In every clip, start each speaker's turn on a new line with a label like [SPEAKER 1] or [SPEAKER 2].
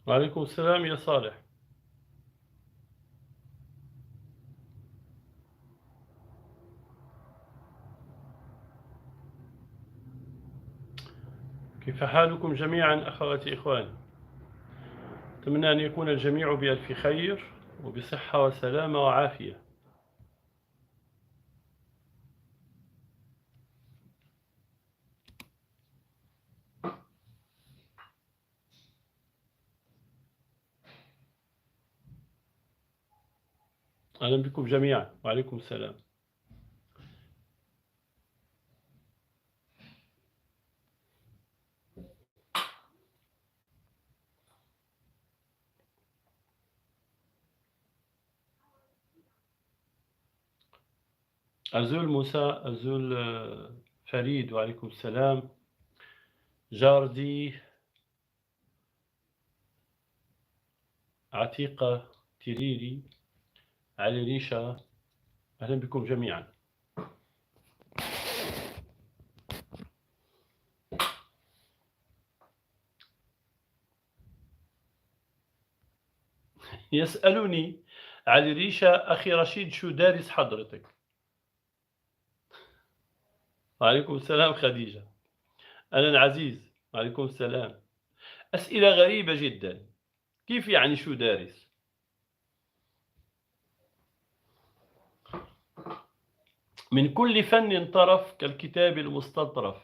[SPEAKER 1] وعليكم السلام يا صالح. كيف حالكم جميعا أخواتي إخواني؟ أتمنى أن يكون الجميع بألف خير وبصحة وسلامة وعافية. أهلا بكم جميعا وعليكم السلام. أزول موسى، أزول فريد، وعليكم السلام. جاردي، عتيقة، تيريري، علي ريشة، أهلا بكم جميعا. يسألني علي ريشة أخي رشيد شو دارس حضرتك؟ وعليكم السلام خديجة. أهلا عزيز، وعليكم السلام. أسئلة غريبة جدا. كيف يعني شو دارس؟ من كل فن طرف كالكتاب المستطرف.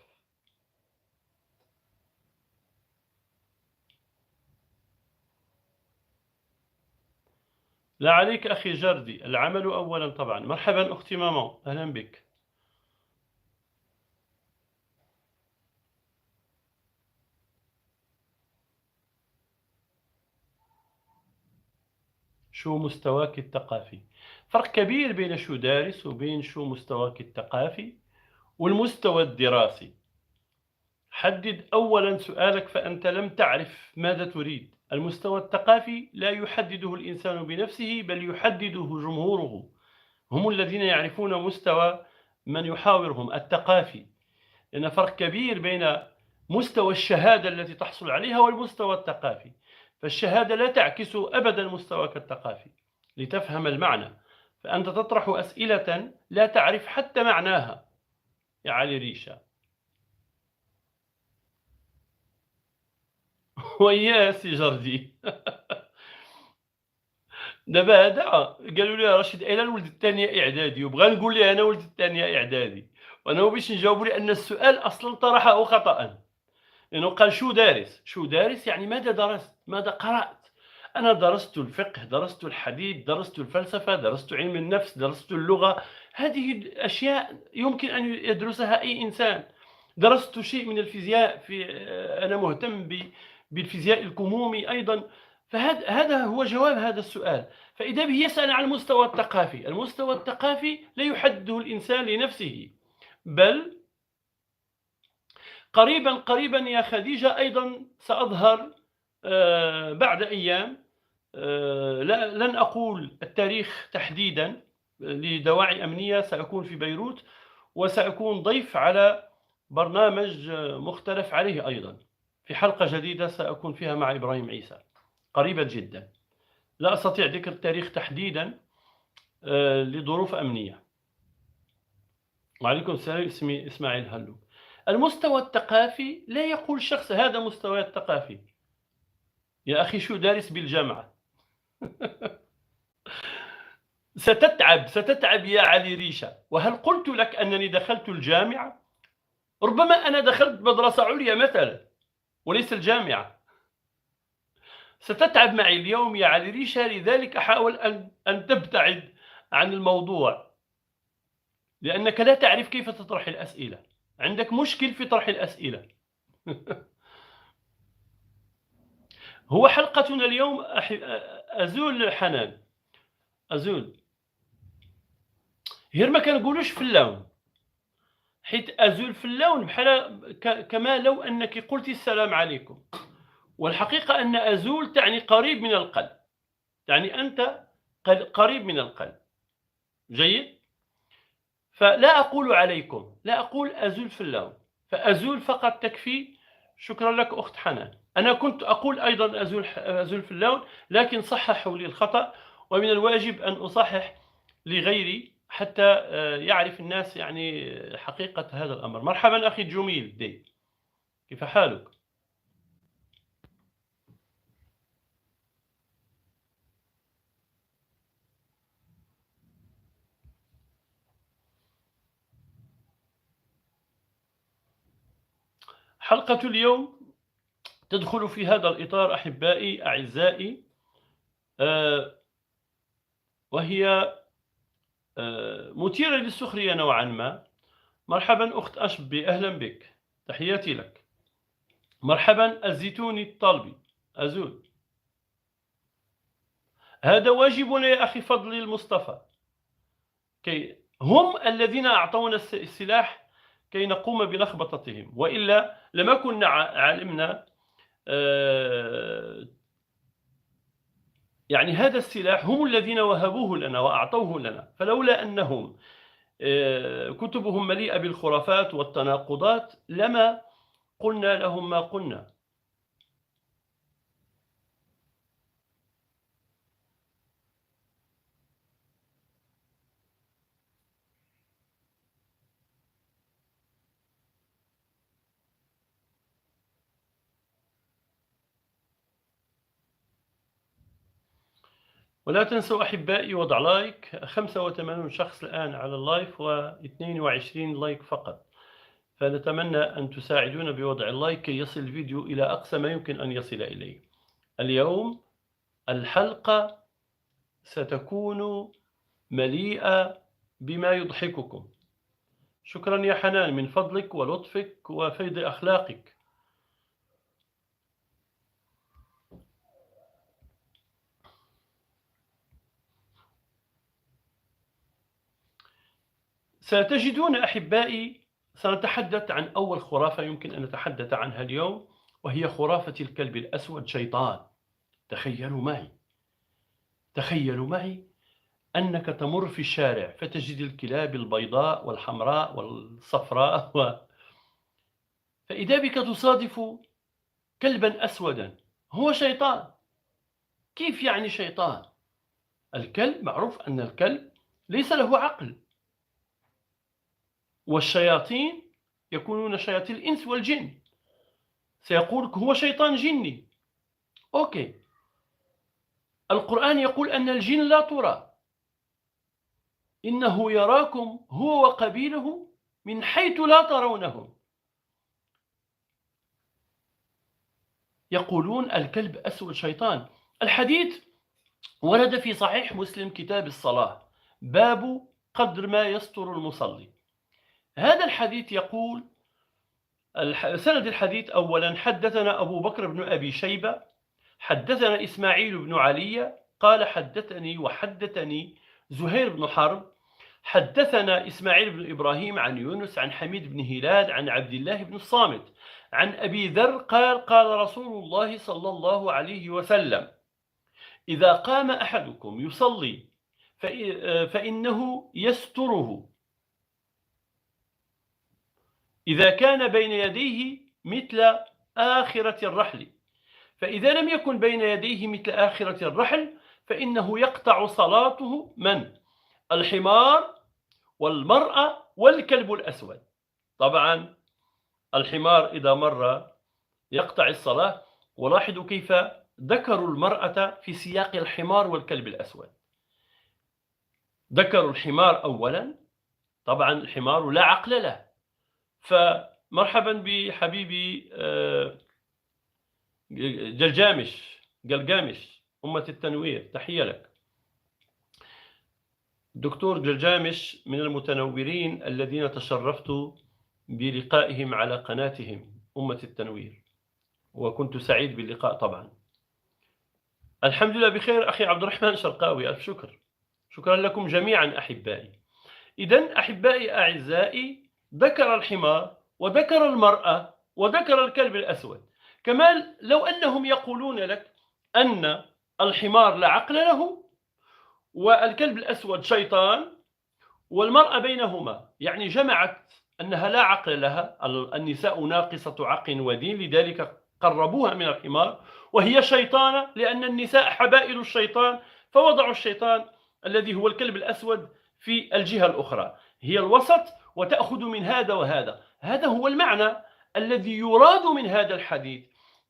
[SPEAKER 1] لا عليك أخي جردي، العمل أولا طبعا. مرحبا أختي ماما، أهلا بك. شو مستواك الثقافي؟ فرق كبير بين شو دارس وبين شو مستواك الثقافي والمستوى الدراسي. حدد أولا سؤالك، فأنت لم تعرف ماذا تريد. المستوى الثقافي لا يحدده الإنسان بنفسه، بل يحدده جمهوره، هم الذين يعرفون مستوى من يحاورهم الثقافي. لأن فرق كبير بين مستوى الشهادة التي تحصل عليها والمستوى الثقافي. فالشهادة لا تعكس أبدا مستواك الثقافي لتفهم المعنى. فأنت تطرح أسئلة لا تعرف حتى معناها يا علي ريشة. ويا سي جردي. دابا هذا قالوا لي رشيد ايلان ولد الثانيه اعدادي، وبغى نقول لي انا ولد الثانيه اعدادي، وانا باش نجاوب لان السؤال اصلا طرحه خطا. لأنه قال شو دارس؟ شو دارس يعني ماذا درست؟ ماذا قرأت؟ أنا درست الفقه، درست الحديث، درست الفلسفة، درست علم النفس، درست اللغة. هذه الأشياء يمكن أن يدرسها أي إنسان. درست شيء من الفيزياء، أنا مهتم بالفيزياء الكمومي أيضا. فهذا هو جواب هذا السؤال. فإذا به يسأل عن المستوى الثقافي. المستوى الثقافي لا يحدده الإنسان لنفسه، بل قريبا يا خديجة أيضا سأظهر بعد أيام. لن أقول التاريخ تحديدا لدواعي أمنية. سأكون في بيروت، وسأكون ضيف على برنامج مختلف عليه أيضا، في حلقة جديدة سأكون فيها مع إبراهيم عيسى قريبا جدا. لا أستطيع ذكر التاريخ تحديدا لظروف أمنية. وعليكم السلام، اسمي إسماعيل هلو. المستوى الثقافي لا يقول شخص هذا مستوى الثقافي. يا أخي شو دارس بالجامعة؟ ستتعب يا علي ريشة. وهل قلت لك أنني دخلت الجامعة؟ ربما أنا دخلت مدرسة عليا مثلا وليس الجامعة. ستتعب معي اليوم يا علي ريشة، لذلك أحاول أن تبتعد عن الموضوع، لأنك لا تعرف كيف تطرح الأسئلة. عندك مشكل في طرح الأسئلة. هو حلقتنا اليوم أزول حنان، أزول غير ما كنقولوش في اللون، حيت أزول في اللون بحال كما لو أنك قلت السلام عليكم. والحقيقة أن أزول تعني قريب من القلب، يعني أنت قريب من القلب. جيد؟ فلا أقول عليكم، لا أقول أزول في اللون، فأزول فقط تكفي. شكرا لك أخت حنان. أنا كنت أقول أيضا أزول في اللون، لكن صححوا لي الخطأ، ومن الواجب أن أصحح لغيري حتى يعرف الناس يعني حقيقة هذا الأمر. مرحبا أخي جميل دي، كيف حالك؟ حلقة اليوم تدخل في هذا الإطار أحبائي أعزائي، وهي مثيرة للسخرية نوعا ما. مرحبا أخت أشبي، أهلا بك، تحياتي لك. مرحبا الزيتوني الطالبي أزول. هذا واجبنا يا أخي فضلي المصطفى، هم الذين أعطونا السلاح كي نقوم بلخبطتهم، وإلا لما كنا علمنا يعني هذا السلاح هم الذين وهبوه لنا وأعطوه لنا، فلولا أنهم كتبهم مليئة بالخرافات والتناقضات لما قلنا لهم ما قلنا. ولا تنسوا أحبائي وضع لايك، 85 شخص الآن على اللايف و22 لايك فقط، فنتمنى أن تساعدونا بوضع اللايك كي يصل الفيديو إلى أقصى ما يمكن أن يصل إليه. اليوم الحلقة ستكون مليئة بما يضحككم. شكرا يا حنان من فضلك ولطفك وفيض أخلاقك. ستجدون أحبائي سنتحدث عن أول خرافة يمكن أن نتحدث عنها اليوم، وهي خرافة الكلب الأسود شيطان. تخيلوا معي أنك تمر في الشارع فتجد الكلاب البيضاء والحمراء والصفراء فإذا بك تصادف كلبا أسودا، هو شيطان. كيف يعني شيطان؟ الكلب معروف أن الكلب ليس له عقل، والشياطين يكونون شياطين الإنس والجن. سيقولك هو شيطان جني. أوكي، القرآن يقول أن الجن لا ترى، إنه يراكم هو وقبيله من حيث لا ترونهم. يقولون الكلب أسود شيطان. الحديث ورد في صحيح مسلم كتاب الصلاة، باب قدر ما يستر المصلي. هذا الحديث يقول سند الحديث: أولا حدثنا أبو بكر بن أبي شيبة حدثنا إسماعيل بن علي قال حدثني وحدثني زهير بن حرب حدثنا إسماعيل بن إبراهيم عن يونس عن حميد بن هلال عن عبد الله بن الصامت عن أبي ذر قال قال رسول الله صلى الله عليه وسلم: إذا قام أحدكم يصلي فإنه يستره إذا كان بين يديه مثل آخرة الرحل، فإذا لم يكن بين يديه مثل آخرة الرحل فإنه يقطع صلاته من؟ الحمار والمرأة والكلب الأسود. طبعا الحمار إذا مر يقطع الصلاة، ولاحظوا كيف ذكروا المرأة في سياق الحمار والكلب الأسود. ذكروا الحمار أولا، طبعا الحمار لا عقل له. فمرحبا بحبيبي جلجامش أمة التنوير، تحية لك. دكتور جلجامش من المتنورين الذين تشرفت بلقائهم على قناتهم أمة التنوير، وكنت سعيد باللقاء طبعا. الحمد لله بخير أخي عبد الرحمن شرقاوي، ألف شكر. شكرا لكم جميعا أحبائي. إذن أحبائي أعزائي، ذكر الحمار وذكر المرأة وذكر الكلب الأسود. كمان لو أنهم يقولون لك أن الحمار لا عقل له والكلب الأسود شيطان والمرأة بينهما، يعني جمعت أنها لا عقل لها، النساء ناقصة عقل ودين، لذلك قربوها من الحمار، وهي شيطانة لأن النساء حبائل الشيطان، فوضعوا الشيطان الذي هو الكلب الأسود في الجهة الأخرى، هي الوسط، وتأخذ من هذا وهذا. هذا هو المعنى الذي يراد من هذا الحديث،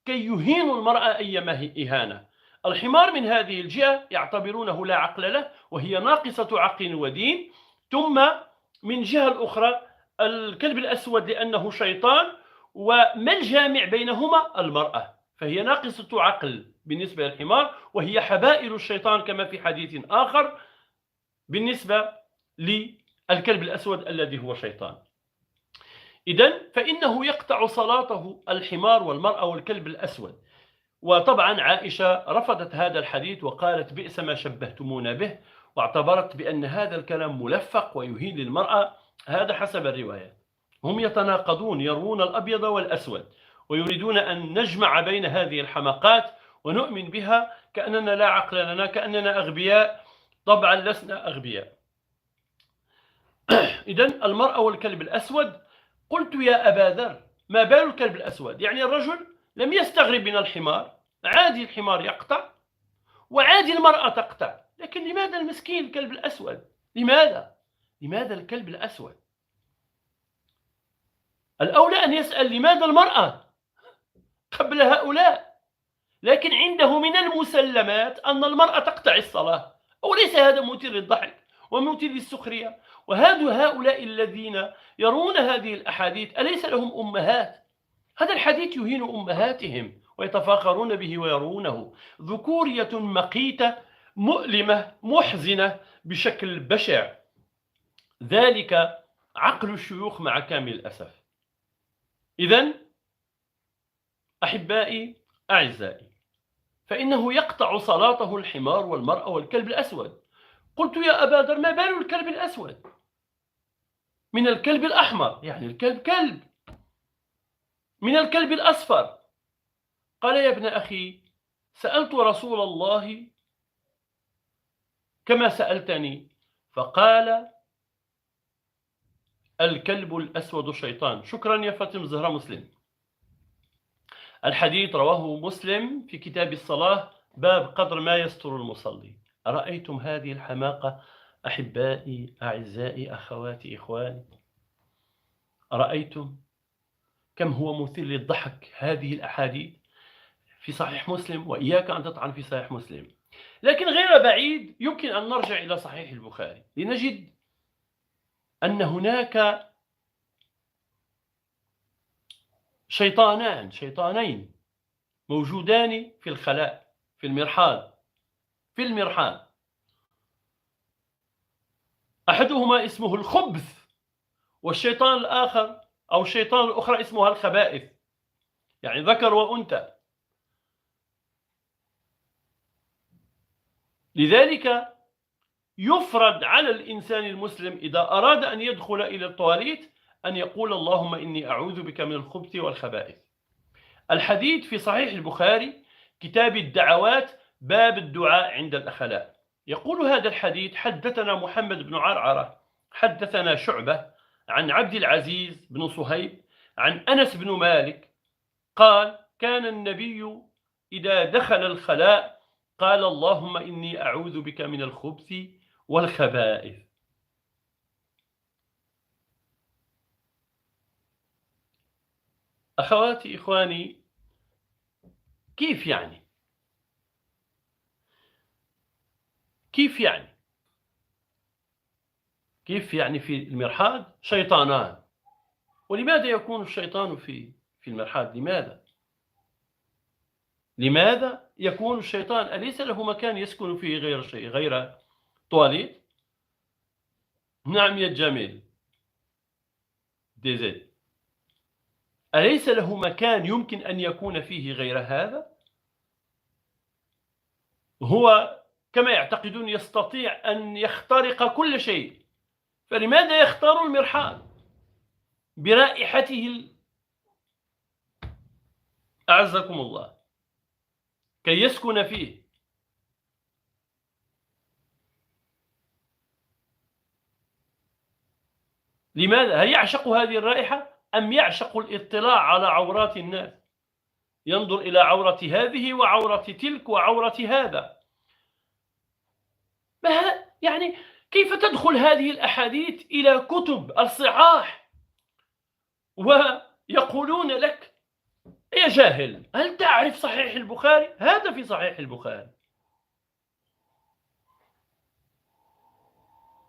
[SPEAKER 1] كي يهينوا المرأة أيما إهانة. الحمار من هذه الجهة يعتبرونه لا عقل له، وهي ناقصة عقل ودين. ثم من جهة الأخرى الكلب الأسود لأنه شيطان، وما الجامع بينهما؟ المرأة، فهي ناقصة عقل بالنسبة للحمار، وهي حبائل الشيطان كما في حديث آخر بالنسبة للكلب الأسود الذي هو شيطان. إذن فإنه يقطع صلاته الحمار والمرأة والكلب الأسود. وطبعا عائشة رفضت هذا الحديث وقالت بئس ما شبهتمونا به، واعتبرت بأن هذا الكلام ملفق ويهين للمرأة. هذا حسب الروايات. هم يتناقضون، يروون الأبيض والأسود، ويريدون أن نجمع بين هذه الحماقات ونؤمن بها كأننا لا عقل لنا، كأننا أغبياء. طبعا لسنا أغبياء. إذن المرأة والكلب الأسود. قلت يا أبا ذر ما بال الكلب الأسود؟ يعني الرجل لم يستغرب من الحمار، عادي الحمار يقطع وعادي المرأة تقطع، لكن لماذا المسكين الكلب الأسود؟ لماذا الكلب الأسود؟ الأولى أن يسأل لماذا المرأة قبل هؤلاء، لكن عنده من المسلمات أن المرأة تقطع الصلاة. أوليس هذا مثير للضحك ومثير للسخرية؟ هؤلاء الذين يرون هذه الأحاديث أليس لهم أمهات؟ هذا الحديث يهين أمهاتهم ويتفاخرون به ويرونه. ذكورية مقيتة مؤلمة محزنة بشكل بشع. ذلك عقل الشيوخ مع كامل الأسف. إذن أحبائي أعزائي، فإنه يقطع صلاته الحمار والمرأة والكلب الأسود. قلت يا أبا ذر ما بال الكلب الأسود من الكلب الأحمر؟ يعني الكلب كلب. من الكلب الأصفر؟ قال يا ابن أخي سألت رسول الله كما سألتني، فقال الكلب الأسود شيطان. شكرا يا فاطمة زهرة مسلم. الحديث رواه مسلم في كتاب الصلاة باب قدر ما يستر المصلي. أرأيتم هذه الحماقة أحبائي أعزائي أخواتي إخواني؟ أرأيتم كم هو مثير للضحك هذه الأحاديث في صحيح مسلم؟ وإياك أن تطعن في صحيح مسلم. لكن غير بعيد يمكن أن نرجع إلى صحيح البخاري لنجد أن هناك شيطانين موجودان في الخلاء، في المرحاض. أحدهما اسمه الخبث، والشيطان الآخر أو الشيطان الأخرى اسمها الخبائث، يعني ذكر وأنثى. لذلك يفرض على الإنسان المسلم إذا أراد أن يدخل إلى التواليت أن يقول اللهم إني أعوذ بك من الخبث والخبائث. الحديث في صحيح البخاري كتاب الدعوات باب الدعاء عند الأخلاء. يقول هذا الحديث حدثنا محمد بن عرعرة حدثنا شعبة عن عبد العزيز بن صهيب عن أنس بن مالك قال كان النبي إذا دخل الخلاء قال اللهم إني أعوذ بك من الخبث والخبائث. أخواتي إخواني، كيف يعني؟ كيف يعني في المرحاض شيطانان؟ ولماذا يكون الشيطان في المرحاض؟ لماذا يكون الشيطان؟ أليس له مكان يسكن فيه غير شيء غير تواليت؟ نعم يا جميل ديزيد، أليس له مكان يمكن أن يكون فيه غير هذا؟ هو كما يعتقدون يستطيع أن يخترق كل شيء، فلماذا يختار المرحاض برائحته أعزكم الله كي يسكن فيه؟ لماذا؟ هل يعشق هذه الرائحة أم يعشق الاطلاع على عورات الناس؟ ينظر إلى عورة هذه وعورة تلك وعورة هذا. يعني كيف تدخل هذه الأحاديث إلى كتب الصحاح ويقولون لك يا جاهل هل تعرف صحيح البخاري؟ هذا في صحيح البخاري،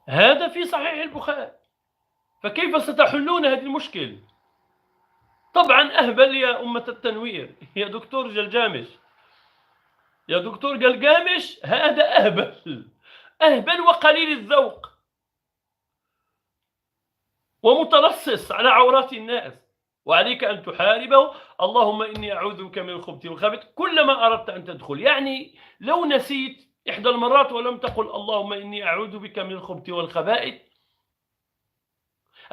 [SPEAKER 1] هذا في صحيح البخاري، فكيف ستحلون هذه المشكلة؟ طبعا أهبل يا أمة التنوير، يا دكتور جلجامش، يا دكتور جلجامش، هذا أهبل وقليل الذوق ومتلصص على عورات الناس، وعليك أن تحاربه. اللهم إني أعوذ بك من الخبث والخبث كلما أردت أن تدخل. يعني لو نسيت إحدى المرات ولم تقل اللهم إني أعوذ بك من الخبث والخبائث.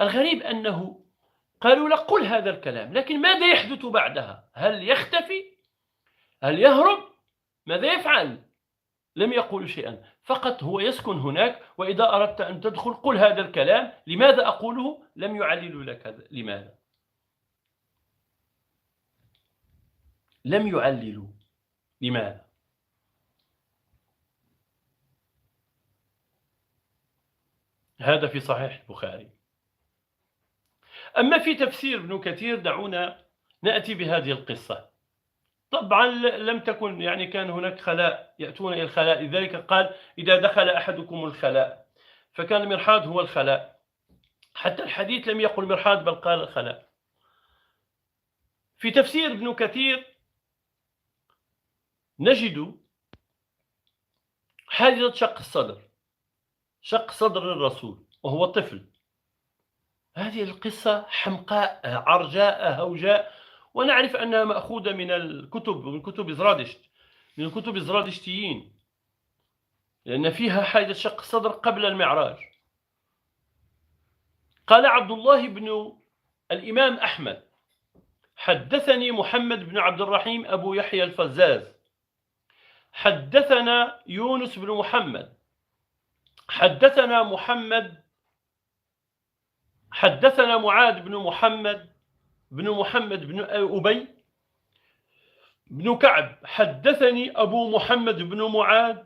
[SPEAKER 1] الغريب أنه قالوا لك قل هذا الكلام، لكن ماذا يحدث بعدها؟ هل يختفي؟ هل يهرب؟ ماذا يفعل؟ لم يقول شيئا، فقط هو يسكن هناك، وإذا أردت أن تدخل قل هذا الكلام. لماذا أقوله؟ لم يعللوا لك هذا. لماذا؟ لم يعللوا. لماذا؟ هذا في صحيح البخاري. أما في تفسير ابن كثير دعونا نأتي بهذه القصة. طبعا لم تكن، يعني كان هناك خلاء يأتون إلى الخلاء، لذلك قال إذا دخل أحدكم الخلاء، فكان المرحاض هو الخلاء. حتى الحديث لم يقل مرحاض بل قال الخلاء. في تفسير ابن كثير نجد حادثة شق الصدر، شق صدر الرسول وهو طفل. هذه القصة حمقاء عرجاء هوجاء، ونعرف أنها مأخوذة من الكتب، من كتب زرادشت، من الكتب الزرادشتيين، لأن فيها حادث شق الصدر قبل المعراج. قال عبد الله بن الإمام أحمد حدثني محمد بن عبد الرحيم أبو يحيى الفزاز حدثنا يونس بن محمد حدثنا معاذ بن محمد بن أبي بن كعب حدثني أبو محمد بن معاذ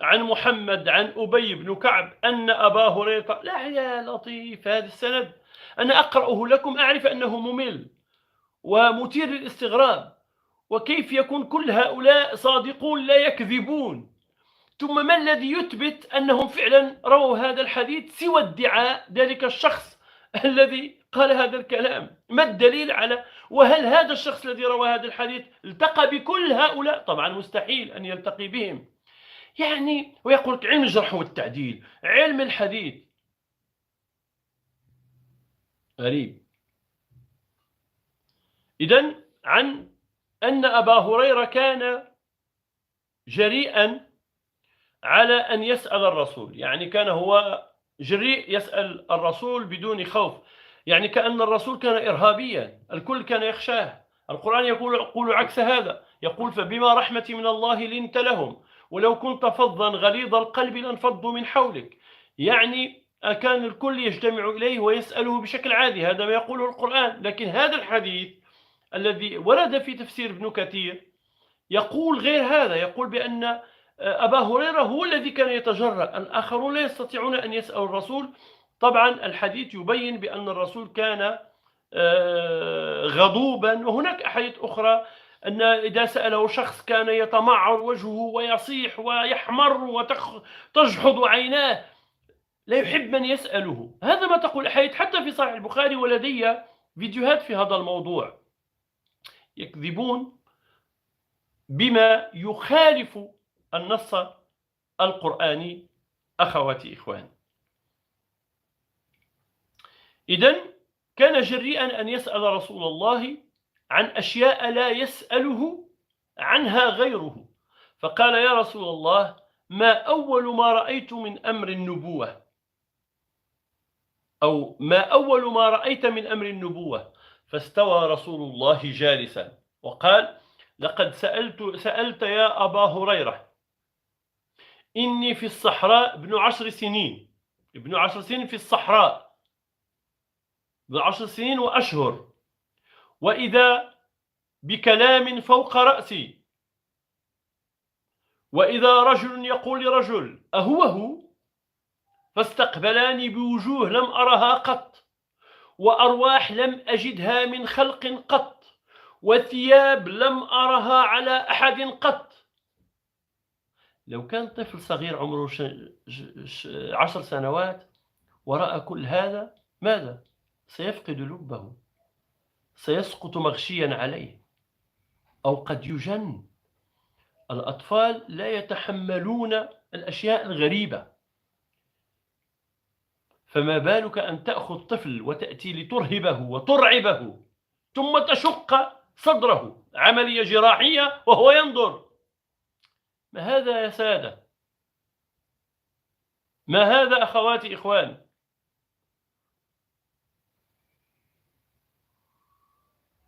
[SPEAKER 1] عن محمد عن أبي بن كعب أن أبا هريرة. لا يا لطيف، هذا السند أنا أقرأه لكم أعرف أنه ممل ومثير للاستغراب، وكيف يكون كل هؤلاء صادقون لا يكذبون، ثم ما الذي يثبت أنهم فعلا رووا هذا الحديث سوى ادعاء ذلك الشخص الذي قال هذا الكلام؟ ما الدليل على؟ وهل هذا الشخص الذي روى هذا الحديث التقى بكل هؤلاء؟ طبعا مستحيل أن يلتقي بهم. يعني ويقول علم الجرح والتعديل، علم الحديث، غريب. إذن عن أن أبا هريرة كان جريئا على أن يسأل الرسول، يعني كان هو جريء يسأل الرسول بدون خوف، يعني كأن الرسول كان إرهابيا الكل كان يخشاه. القرآن يقول عكس هذا، يقول فبما رحمة من الله لنت لهم ولو كنت فظا غليظ القلب لانفضوا من حولك. يعني كان الكل يجتمع إليه ويسأله بشكل عادي، هذا ما يقوله القرآن. لكن هذا الحديث الذي ورد في تفسير ابن كثير يقول غير هذا، يقول بأن أبا هريرة هو الذي كان يتجرأ، الآخرون لا يستطيعون أن يسألوا الرسول. طبعا الحديث يبين بأن الرسول كان غضوبا، وهناك أحاديث أخرى أن إذا سأله شخص كان يتمعر وجهه ويصيح ويحمر وتجحظ عيناه، لا يحب من يسأله. هذا ما تقول الأحاديث حتى في صحيح البخاري، ولدي فيديوهات في هذا الموضوع. يكذبون بما يخالف النص القرآني أخواتي إخواني. إذن كان جريئا أن يسأل رسول الله عن أشياء لا يسأله عنها غيره، فقال يا رسول الله ما أول ما رأيت من أمر النبوة، أو ما أول ما رأيت من أمر النبوة؟ فاستوى رسول الله جالسا وقال لقد سألت يا أبا هريرة إني في الصحراء ابن 10 سنين، ابن 10 سنين في الصحراء، ابن 10 سنين وأشهر، وإذا بكلام فوق رأسي، وإذا رجل يقول لرجل أهو، فاستقبلاني بوجوه لم أرها قط، وأرواح لم أجدها من خلق قط، وثياب لم أرها على أحد قط. لو كان طفل صغير عمره 10 سنوات ورأى كل هذا، ماذا؟ سيفقد لبه، سيسقط مغشيا عليه، أو قد يجن. الأطفال لا يتحملون الأشياء الغريبة، فما بالك أن تأخذ طفل وتأتي لترهبه وترعبه ثم تشق صدره عملية جراحية وهو ينظر. ما هذا يا سادة؟ ما هذا أخواتي إخواني؟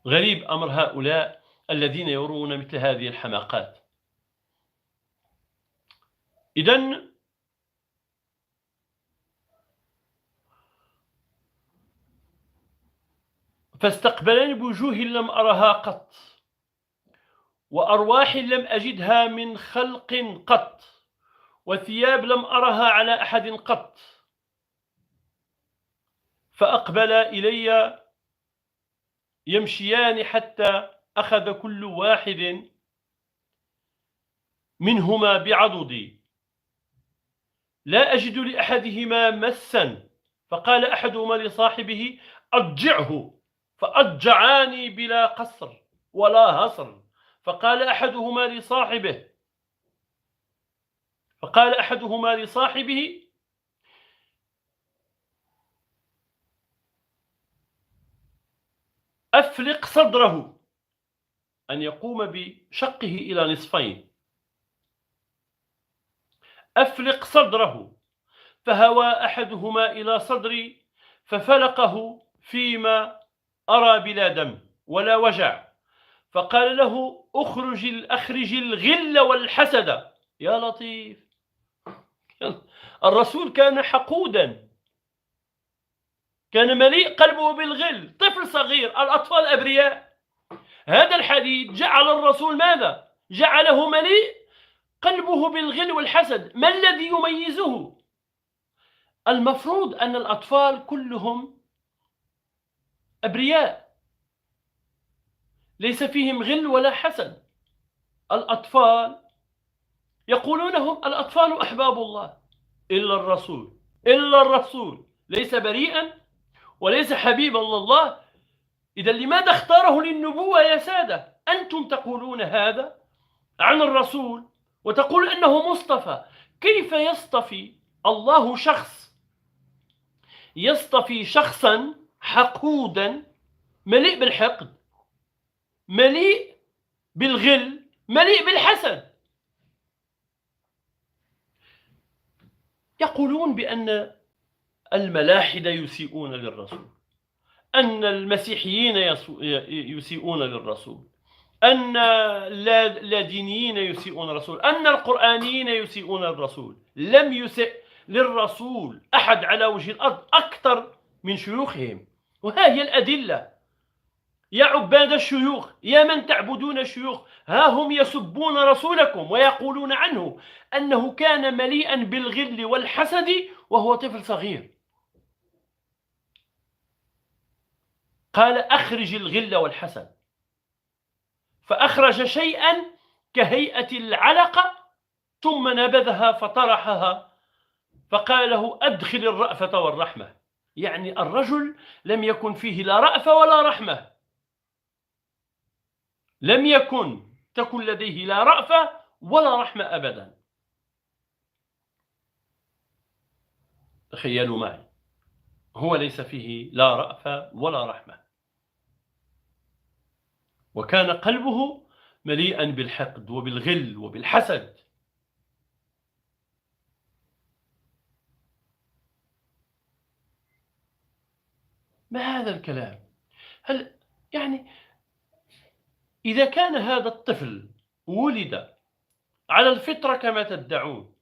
[SPEAKER 1] غريب أمر هؤلاء الذين يرون مثل هذه الحماقات. إذن فاستقبلني بوجوه لم أرها قط، وأرواح لم أجدها من خلق قط، وثياب لم أرها على أحد قط. فأقبل إلي يمشيان حتى أخذ كل واحد منهما بعضدي، لا أجد لأحدهما مسا، فقال أحدهما لصاحبه أضجعه، فأضجعاني بلا قصر ولا هصر. فقال أحدهما لصاحبه أفلق صدره، أن يقوم بشقه إلى نصفين. أفلق صدره، فهوى أحدهما إلى صدري ففلقه فيما أرى بلا دم ولا وجع، فقال له أخرج الغل والحسد. يا لطيف، الرسول كان حقودا، كان مليء قلبه بالغل، طفل صغير، الأطفال أبرياء. هذا الحديث جعل الرسول ماذا؟ جعله مليء قلبه بالغل والحسد. ما الذي يميزه؟ المفروض أن الأطفال كلهم أبرياء، ليس فيهم غل ولا حسد. الأطفال يقولونهم الأطفال أحباب الله، إلا الرسول ليس بريئا وليس حبيبا لله. إذا لماذا اختاره للنبوة يا سادة؟ أنتم تقولون هذا عن الرسول وتقول أنه مصطفى. كيف يصطفي الله يصطفي شخصا حقودا مليء بالحقد، مليء بالغل، مليء بالحسد؟ يقولون بأن الملاحدة يسيئون للرسول، أن المسيحيين يسيئون للرسول، أن اللادينيين يسيئون للرسول، أن القرآنيين يسيئون للرسول. لم يسئ للرسول أحد على وجه الأرض أكثر من شيوخهم، وها هي الأدلة. يا عباد الشيوخ، يا من تعبدون الشيوخ، ها هم يسبون رسولكم ويقولون عنه أنه كان مليئا بالغل والحسد وهو طفل صغير. قال أخرج الغل والحسد، فأخرج شيئا كهيئة العلقة ثم نبذها فطرحها، فقال له أدخل الرأفة والرحمة. يعني الرجل لم يكن فيه لا رأفة ولا رحمة، لم تكن لديه لا رأفة ولا رحمة أبدا. تخيلوا معي، هو ليس فيه لا رأفة ولا رحمة، وكان قلبه مليئا بالحقد وبالغل وبالحسد. ما هذا الكلام؟ هل يعني إذا كان هذا الطفل ولد على الفطرة كما تدعون،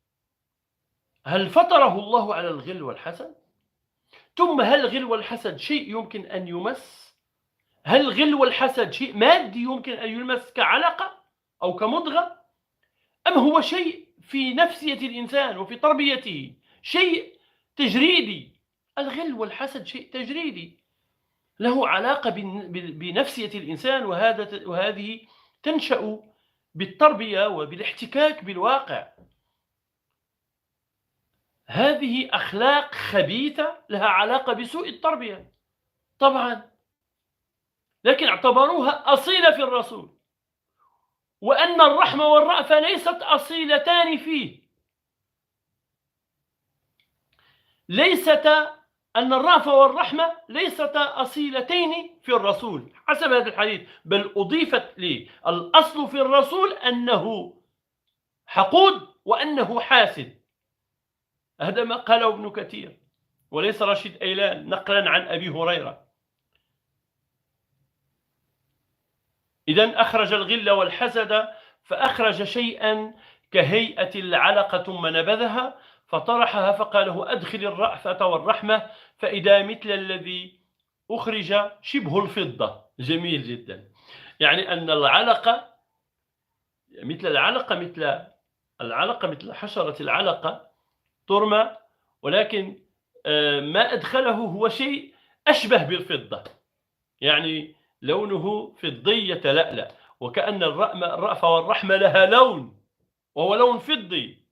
[SPEAKER 1] هل فطره الله على الغل والحسد؟ ثم هل الغل والحسد شيء يمكن أن يمس؟ هل الغل والحسد شيء مادي يمكن أن يلمس كعلقة أو كمضغة، أم هو شيء في نفسية الإنسان وفي تربيته، شيء تجريدي؟ الغل والحسد شيء تجريدي له علاقة بنفسية الإنسان، وهذه تنشأ بالتربية وبالاحتكاك بالواقع. هذه أخلاق خبيثة لها علاقة بسوء التربية طبعا، لكن اعتبروها أصيلة في الرسول، وأن الرحمة والرأفة ليست أصيلتان فيه، أن الرأفة والرحمة ليستا أصيلتين في الرسول حسب هذا الحديث، بل أضيفت لي الأصل في الرسول أنه حقود وأنه حاسد. هذا ما قاله ابن كثير وليس رشيد أيلان نقلا عن أبي هريرة. إذن أخرج الغل والحسد، فأخرج شيئا كهيئة العلقة ثم نبذها فطرحها فقاله أدخل الرأفة والرحمة فإذا مثل الذي أخرج شبه الفضة. جميل جدا، يعني أن العلقة مثل حشرة العلقة ترمى، ولكن ما أدخله هو شيء أشبه بالفضة، يعني لونه فضي يتلألأ، وكأن الرأفة والرحمة لها لون وهو لون فضي.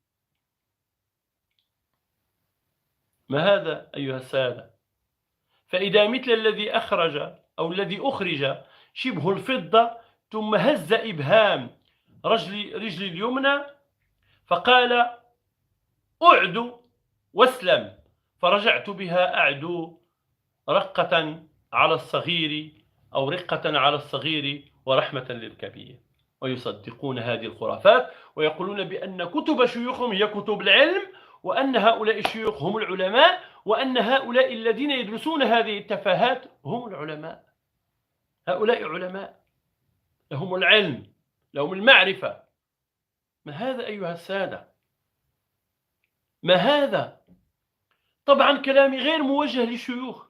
[SPEAKER 1] ما هذا أيها السادة؟ فإذا مثل الذي أخرج شبه الفضة ثم هز إبهام رجلي اليمنى فقال أعد واسلم، فرجعت بها أعدو رقة على الصغير أو رقة على الصغير ورحمة للكبير. ويصدقون هذه الخرافات ويقولون بأن كتب شيوخهم هي كتب العلم، وأن هؤلاء الشيوخ هم العلماء، وأن هؤلاء الذين يدرسون هذه التفاهات هم العلماء. هؤلاء علماء لهم العلم، لهم المعرفة. ما هذا أيها السادة؟ ما هذا؟ طبعا كلامي غير موجه للشيوخ،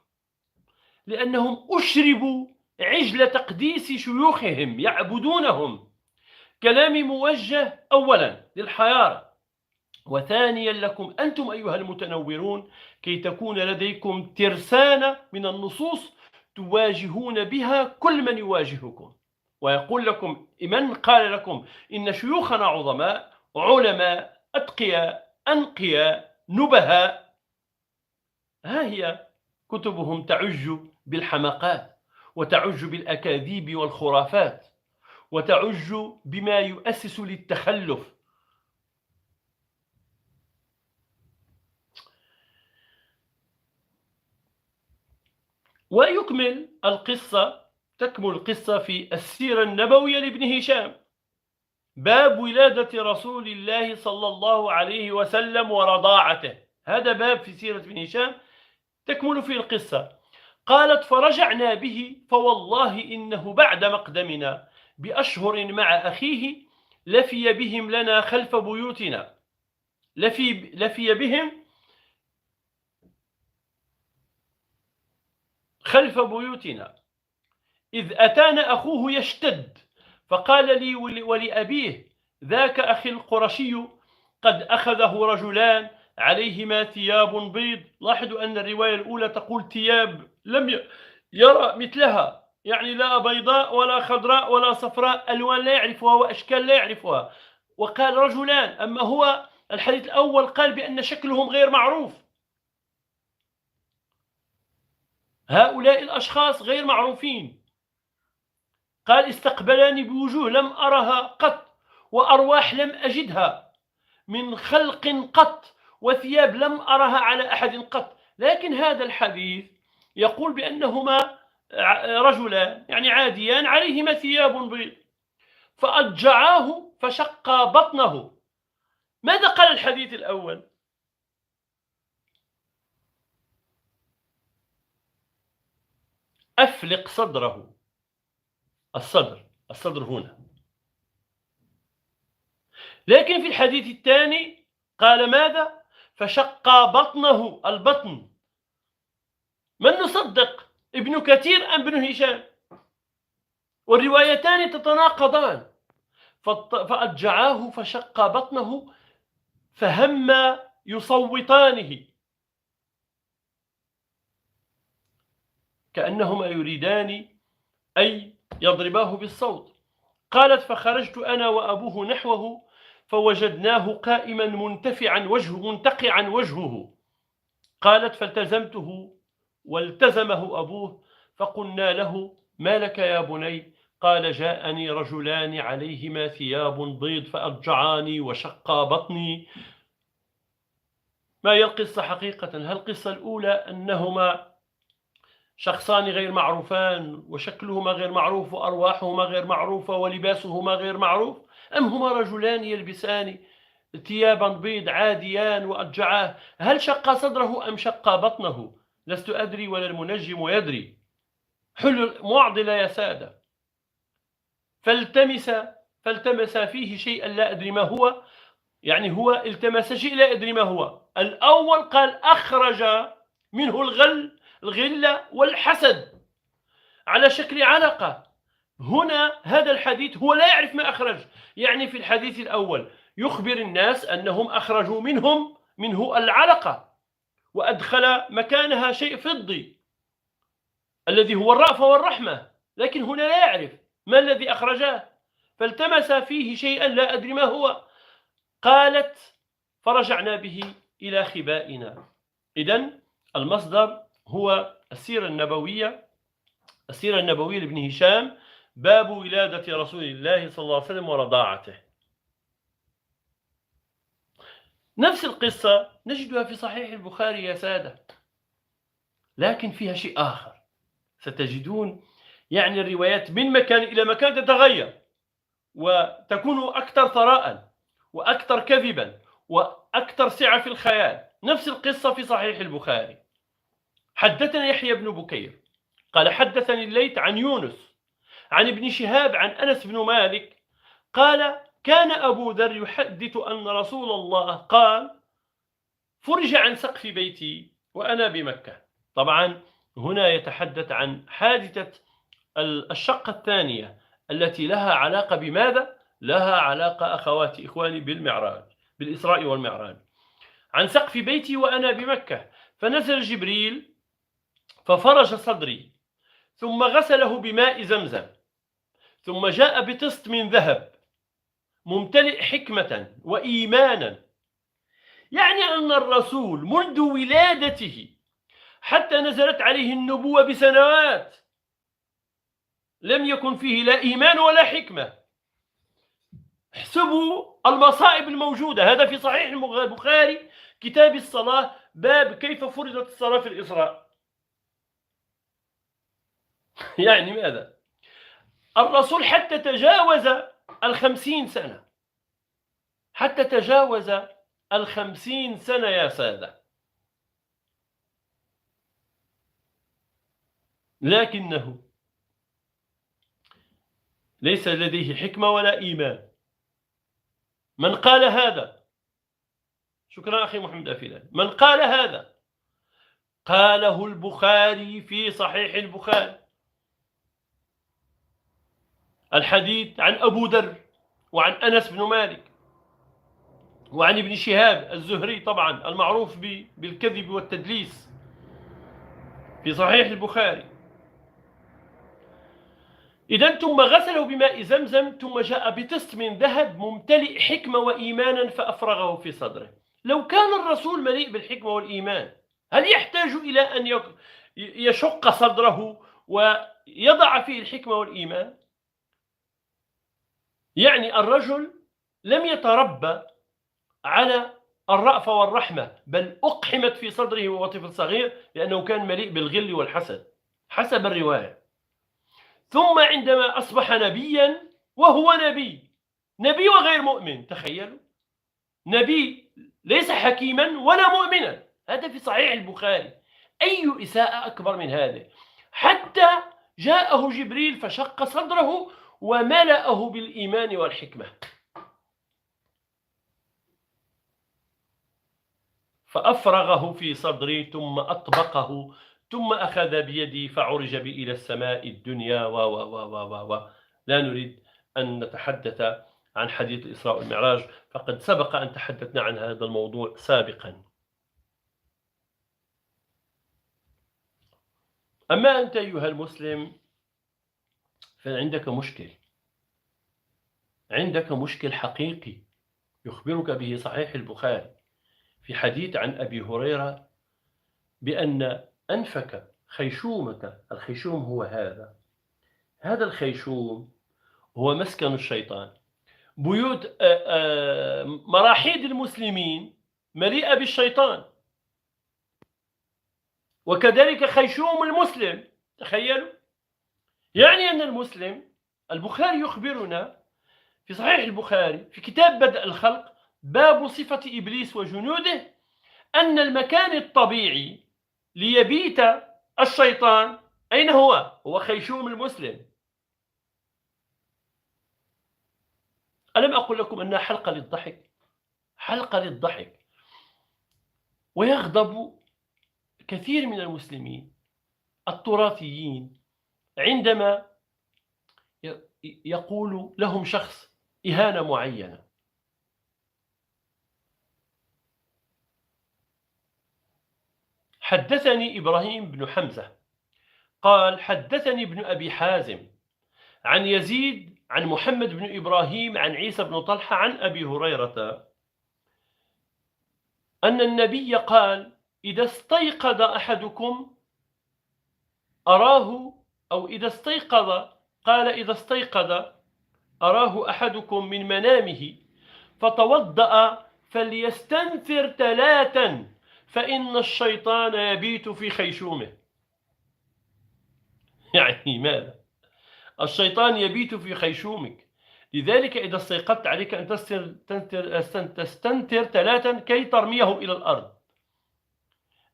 [SPEAKER 1] لأنهم أشربوا عجل تقديس شيوخهم يعبدونهم. كلامي موجه أولا للحيارى، وثانيا لكم أنتم أيها المتنورون، كي تكون لديكم ترسانة من النصوص تواجهون بها كل من يواجهكم ويقول لكم من قال لكم إن شيوخنا عظماء علماء أتقياء أنقياء نبهاء. ها هي كتبهم تعج بالحماقات، وتعج بالأكاذيب والخرافات، وتعج بما يؤسس للتخلف. تكمل القصة في السيرة النبوية لابن هشام، باب ولادة رسول الله صلى الله عليه وسلم ورضاعته. هذا باب في سيرة ابن هشام تكمل فيه القصة. قالت فرجعنا به فوالله إنه بعد مقدمنا بأشهر مع أخيه لفي بهم لنا خلف بيوتنا لفي بهم خلف بيوتنا إذ أتانا أخوه يشتد فقال لي ولأبيه ذاك أخي القرشي قد أخذه رجلان عليهما ثياب بيض. لاحظوا أن الرواية الأولى تقول ثياب لم يرى مثلها، يعني لا بيضاء ولا خضراء ولا صفراء، ألوان لا يعرفها وأشكال لا يعرفها. وقال رجلان، أما هو الحديث الأول قال بأن شكلهم غير معروف. هؤلاء الأشخاص غير معروفين. قال استقبلاني بوجوه لم أرها قط، وأرواح لم أجدها من خلق قط، وثياب لم أرها على أحد قط. لكن هذا الحديث يقول بأنهما رجلان يعني عاديان عليهما ثياب بيض، فأضجعاه فشق بطنه. ماذا قال الحديث الأول؟ أفلق صدره. الصدر هنا. لكن في الحديث الثاني قال ماذا؟ فشق بطنه، البطن. من نصدق، ابن كثير أم ابن هشام؟ والروايتان تتناقضان، فأضجعاه فشق بطنه فهم يصوتانه كأنهما يريدان أي يضرباه بالصوت. قالت فخرجت أنا وأبوه نحوه فوجدناه قائما منتقعا وجهه. قالت فالتزمته والتزمه أبوه فقلنا له ما لك يا بني؟ قال جاءني رجلان عليهما ثياب بيض فأضجعاني وشقا بطني. ما هي القصة حقيقة؟ هل القصة الأولى أنهما شخصان غير معروفان وشكلهما غير معروف وأرواحهما غير معروفة ولباسهما غير معروف، أم هما رجلان يلبسان ثيابا بيض عاديان وأضجعاه؟ هل شق صدره أم شق بطنه؟ لست أدري ولا المنجم يدري. حل معضلة يا سادة. فالتمس فيه شيئا لا أدري ما هو، يعني هو التمس شيء لا أدري ما هو. الأول قال أخرج منه الغلة والحسد على شكل علقة. هنا هذا الحديث هو لا يعرف ما أخرج، يعني في الحديث الأول يخبر الناس أنهم أخرجوا منه العلقة وأدخل مكانها شيء فضي الذي هو الرأفة والرحمة، لكن هنا لا يعرف ما الذي أخرجاه، فالتمس فيه شيئا لا أدري ما هو. قالت فرجعنا به إلى خبائنا. إذن المصدر هو السيرة النبوية لابن هشام، باب ولادة رسول الله صلى الله عليه وسلم ورضاعته. نفس القصة نجدها في صحيح البخاري يا سادة، لكن فيها شيء آخر. ستجدون يعني الروايات من مكان إلى مكان تتغير وتكون أكثر ثراء وأكثر كذبا وأكثر سعة في الخيال. نفس القصة في صحيح البخاري. حدثنا يحيى بن بكير قال حدثني الليث عن يونس عن ابن شهاب عن أنس بن مالك قال كان أبو ذر يحدث أن رسول الله قال فرج عن سقف بيتي وأنا بمكة. طبعا هنا يتحدث عن حادثة الشقة الثانية التي لها علاقة بماذا؟ لها علاقة أخواتي إخواني بالمعراج، بالإسراء والمعراج. عن سقف بيتي وأنا بمكة فنزل جبريل ففرج صدري ثم غسله بماء زمزم ثم جاء بطست من ذهب ممتلئ حكمة وإيمانا، يعني أن الرسول منذ ولادته حتى نزلت عليه النبوة بسنوات لم يكن فيه لا إيمان ولا حكمة. احسبوا المصائب الموجودة. هذا في صحيح البخاري كتاب الصلاة، باب كيف فرضت الصلاة في الإسراء. يعني ماذا؟ الرسول حتى تجاوز 50 سنة، حتى تجاوز 50 سنة يا سادة، لكنه ليس لديه حكمة ولا إيمان. من قال هذا؟ شكرا أخي محمد أفيلان. من قال هذا؟ قاله البخاري في صحيح البخاري، الحديث عن أبو ذر وعن أنس بن مالك وعن ابن شهاب الزهري طبعا المعروف بالكذب والتدليس في صحيح البخاري. إذن ثم غسله بماء زمزم ثم جاء بطست من ذهب ممتلئ حكمة وإيمانا فأفرغه في صدره. لو كان الرسول مليء بالحكمة والإيمان هل يحتاج إلى أن يشق صدره ويضع فيه الحكمة والإيمان؟ يعني الرجل لم يتربى على الرأفة والرحمة، بل أقحمت في صدره وهو طفل صغير لأنه كان مليء بالغل والحسد حسب الرواية. ثم عندما أصبح نبيا وهو نبي وغير مؤمن، تخيلوا، نبي ليس حكيما ولا مؤمنا، هذا في صحيح البخاري. أي إساءة أكبر من هذا؟ حتى جاءه جبريل فشق صدره وملأه بالإيمان والحكمة، فأفرغه في صدري ثم أطبقه ثم أخذ بيدي فعرج بي إلى السماء الدنيا لا نريد أن نتحدث عن حديث الإسراء والمعراج، فقد سبق أن تحدثنا عن هذا الموضوع سابقا. أما أنت أيها المسلم فعندك مشكل، عندك مشكل حقيقي يخبرك به صحيح البخاري في حديث عن أبي هريرة بأن أنفك خيشومك، الخيشوم هو هذا الخيشوم هو مسكن الشيطان. بيوت مراحيض المسلمين مليئة بالشيطان، وكذلك خيشوم المسلم. تخيلوا، يعني أن المسلم، البخاري يخبرنا في صحيح البخاري في كتاب بدء الخلق باب صفة إبليس وجنوده أن المكان الطبيعي ليبيت الشيطان أين هو؟ هو خيشوم المسلم. ألم أقل لكم أنها حلقة للضحك؟ حلقة للضحك. ويغضب كثير من المسلمين التراثيين عندما يقول لهم شخص إهانة معينة. حدثني إبراهيم بن حمزة قال حدثني ابن أبي حازم عن يزيد عن محمد بن إبراهيم عن عيسى بن طلحة عن أبي هريرة أن النبي قال إذا استيقظ أحدكم أراه، أو إذا استيقظ، قال إذا استيقظ أراه أحدكم من منامه فتوضأ فليستنثر 3 فإن الشيطان يبيت في خيشومه. يعني ماذا؟ الشيطان يبيت في خيشومك، لذلك إذا استيقظت عليك أن تستنثر 3 كي ترميه إلى الأرض.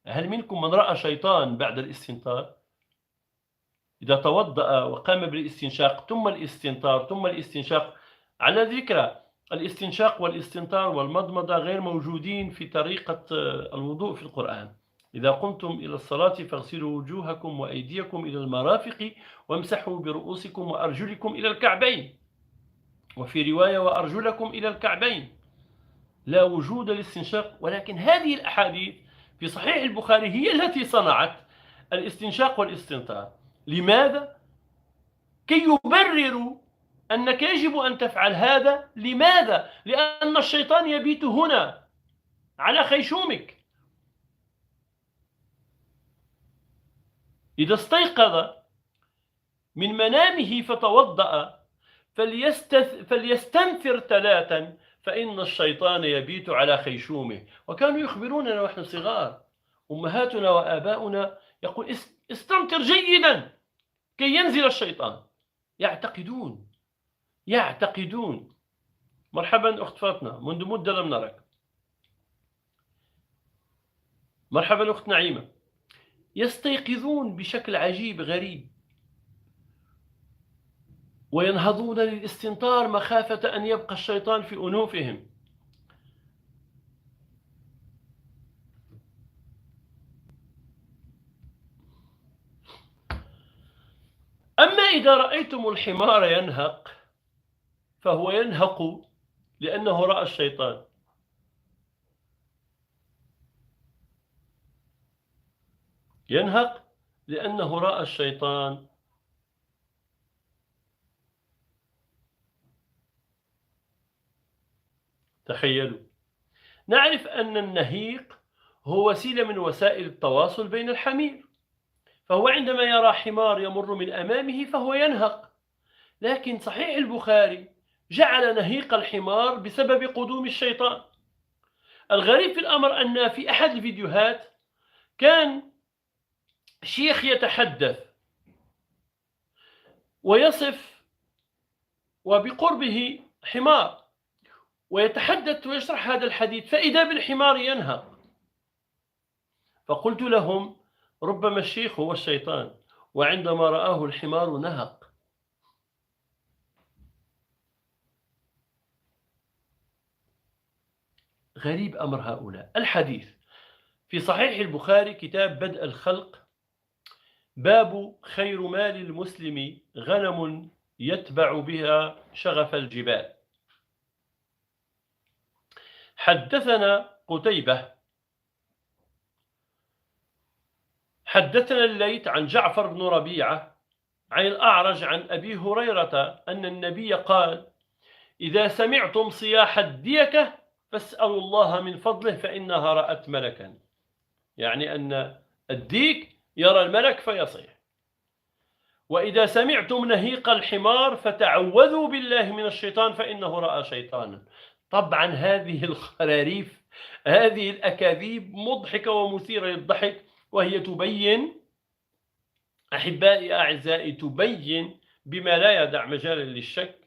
[SPEAKER 1] هل منكم من رأى شيطان بعد الاستنثار؟ إذا توضأ وقام بالاستنشاق ثم الاستنثار ثم الاستنشاق، على ذكر الاستنشاق والاستنثار والمضمضة غير موجودين في طريقة الوضوء في القرآن. إذا قمتم إلى الصلاة فاغسلوا وجوهكم وأيديكم إلى المرافق وامسحوا برؤوسكم وأرجلكم إلى الكعبين، وفي رواية وأرجلكم إلى الكعبين. لا وجود للاستنشاق، ولكن هذه الأحاديث في صحيح البخاري هي التي صنعت الاستنشاق والاستنثار. لماذا؟ كي يبرروا أنك يجب أن تفعل هذا. لماذا؟ لأن الشيطان يبيت هنا على خيشومك. إذا استيقظ من منامه فتوضأ فليستنثر 3 فإن الشيطان يبيت على خيشومه. وكانوا يخبروننا ونحن صغار، أمهاتنا وآباؤنا يقول استنثر جيدا كي ينزل الشيطان. يعتقدون. مرحبا أخت فاطمة، منذ مدة لم نرك. مرحبا أخت نعيمة. يستيقظون بشكل عجيب غريب وينهضون للاستنثار مخافة أن يبقى الشيطان في أنوفهم. أما إذا رأيتم الحمار ينهق فهو ينهق لأنه رأى الشيطان. ينهق لأنه رأى الشيطان. تخيلوا، نعرف أن النهيق هو وسيلة من وسائل التواصل بين الحمير، فهو عندما يرى حمار يمر من أمامه فهو ينهق. لكن صحيح البخاري جعل نهيق الحمار بسبب قدوم الشيطان. الغريب في الأمر أن في أحد الفيديوهات كان شيخ يتحدث ويصف وبقربه حمار ويتحدث ويشرح هذا الحديث، فإذا بالحمار ينهق. فقلت لهم ربما الشيخ هو الشيطان، وعندما رآه الحمار نهق. غريب أمر هؤلاء. الحديث في صحيح البخاري كتاب بدء الخلق باب خير مال المسلم غنم يتبع بها شغف الجبال. حدثنا قتيبة حدثنا الليث عن جعفر بن ربيعة عن الأعرج عن أبي هريرة أن النبي قال: إذا سمعتم صياح الديكة فاسألوا الله من فضله فإنها رأت ملكا، يعني أن الديك يرى الملك فيصيح. وإذا سمعتم نهيق الحمار فتعوذوا بالله من الشيطان فإنه رأى شيطانا. طبعا هذه الخراريف، هذه الأكاذيب مضحكة ومثيرة للضحك، وهي تبين، أحبائي أعزائي، تبين بما لا يدع مجالا للشك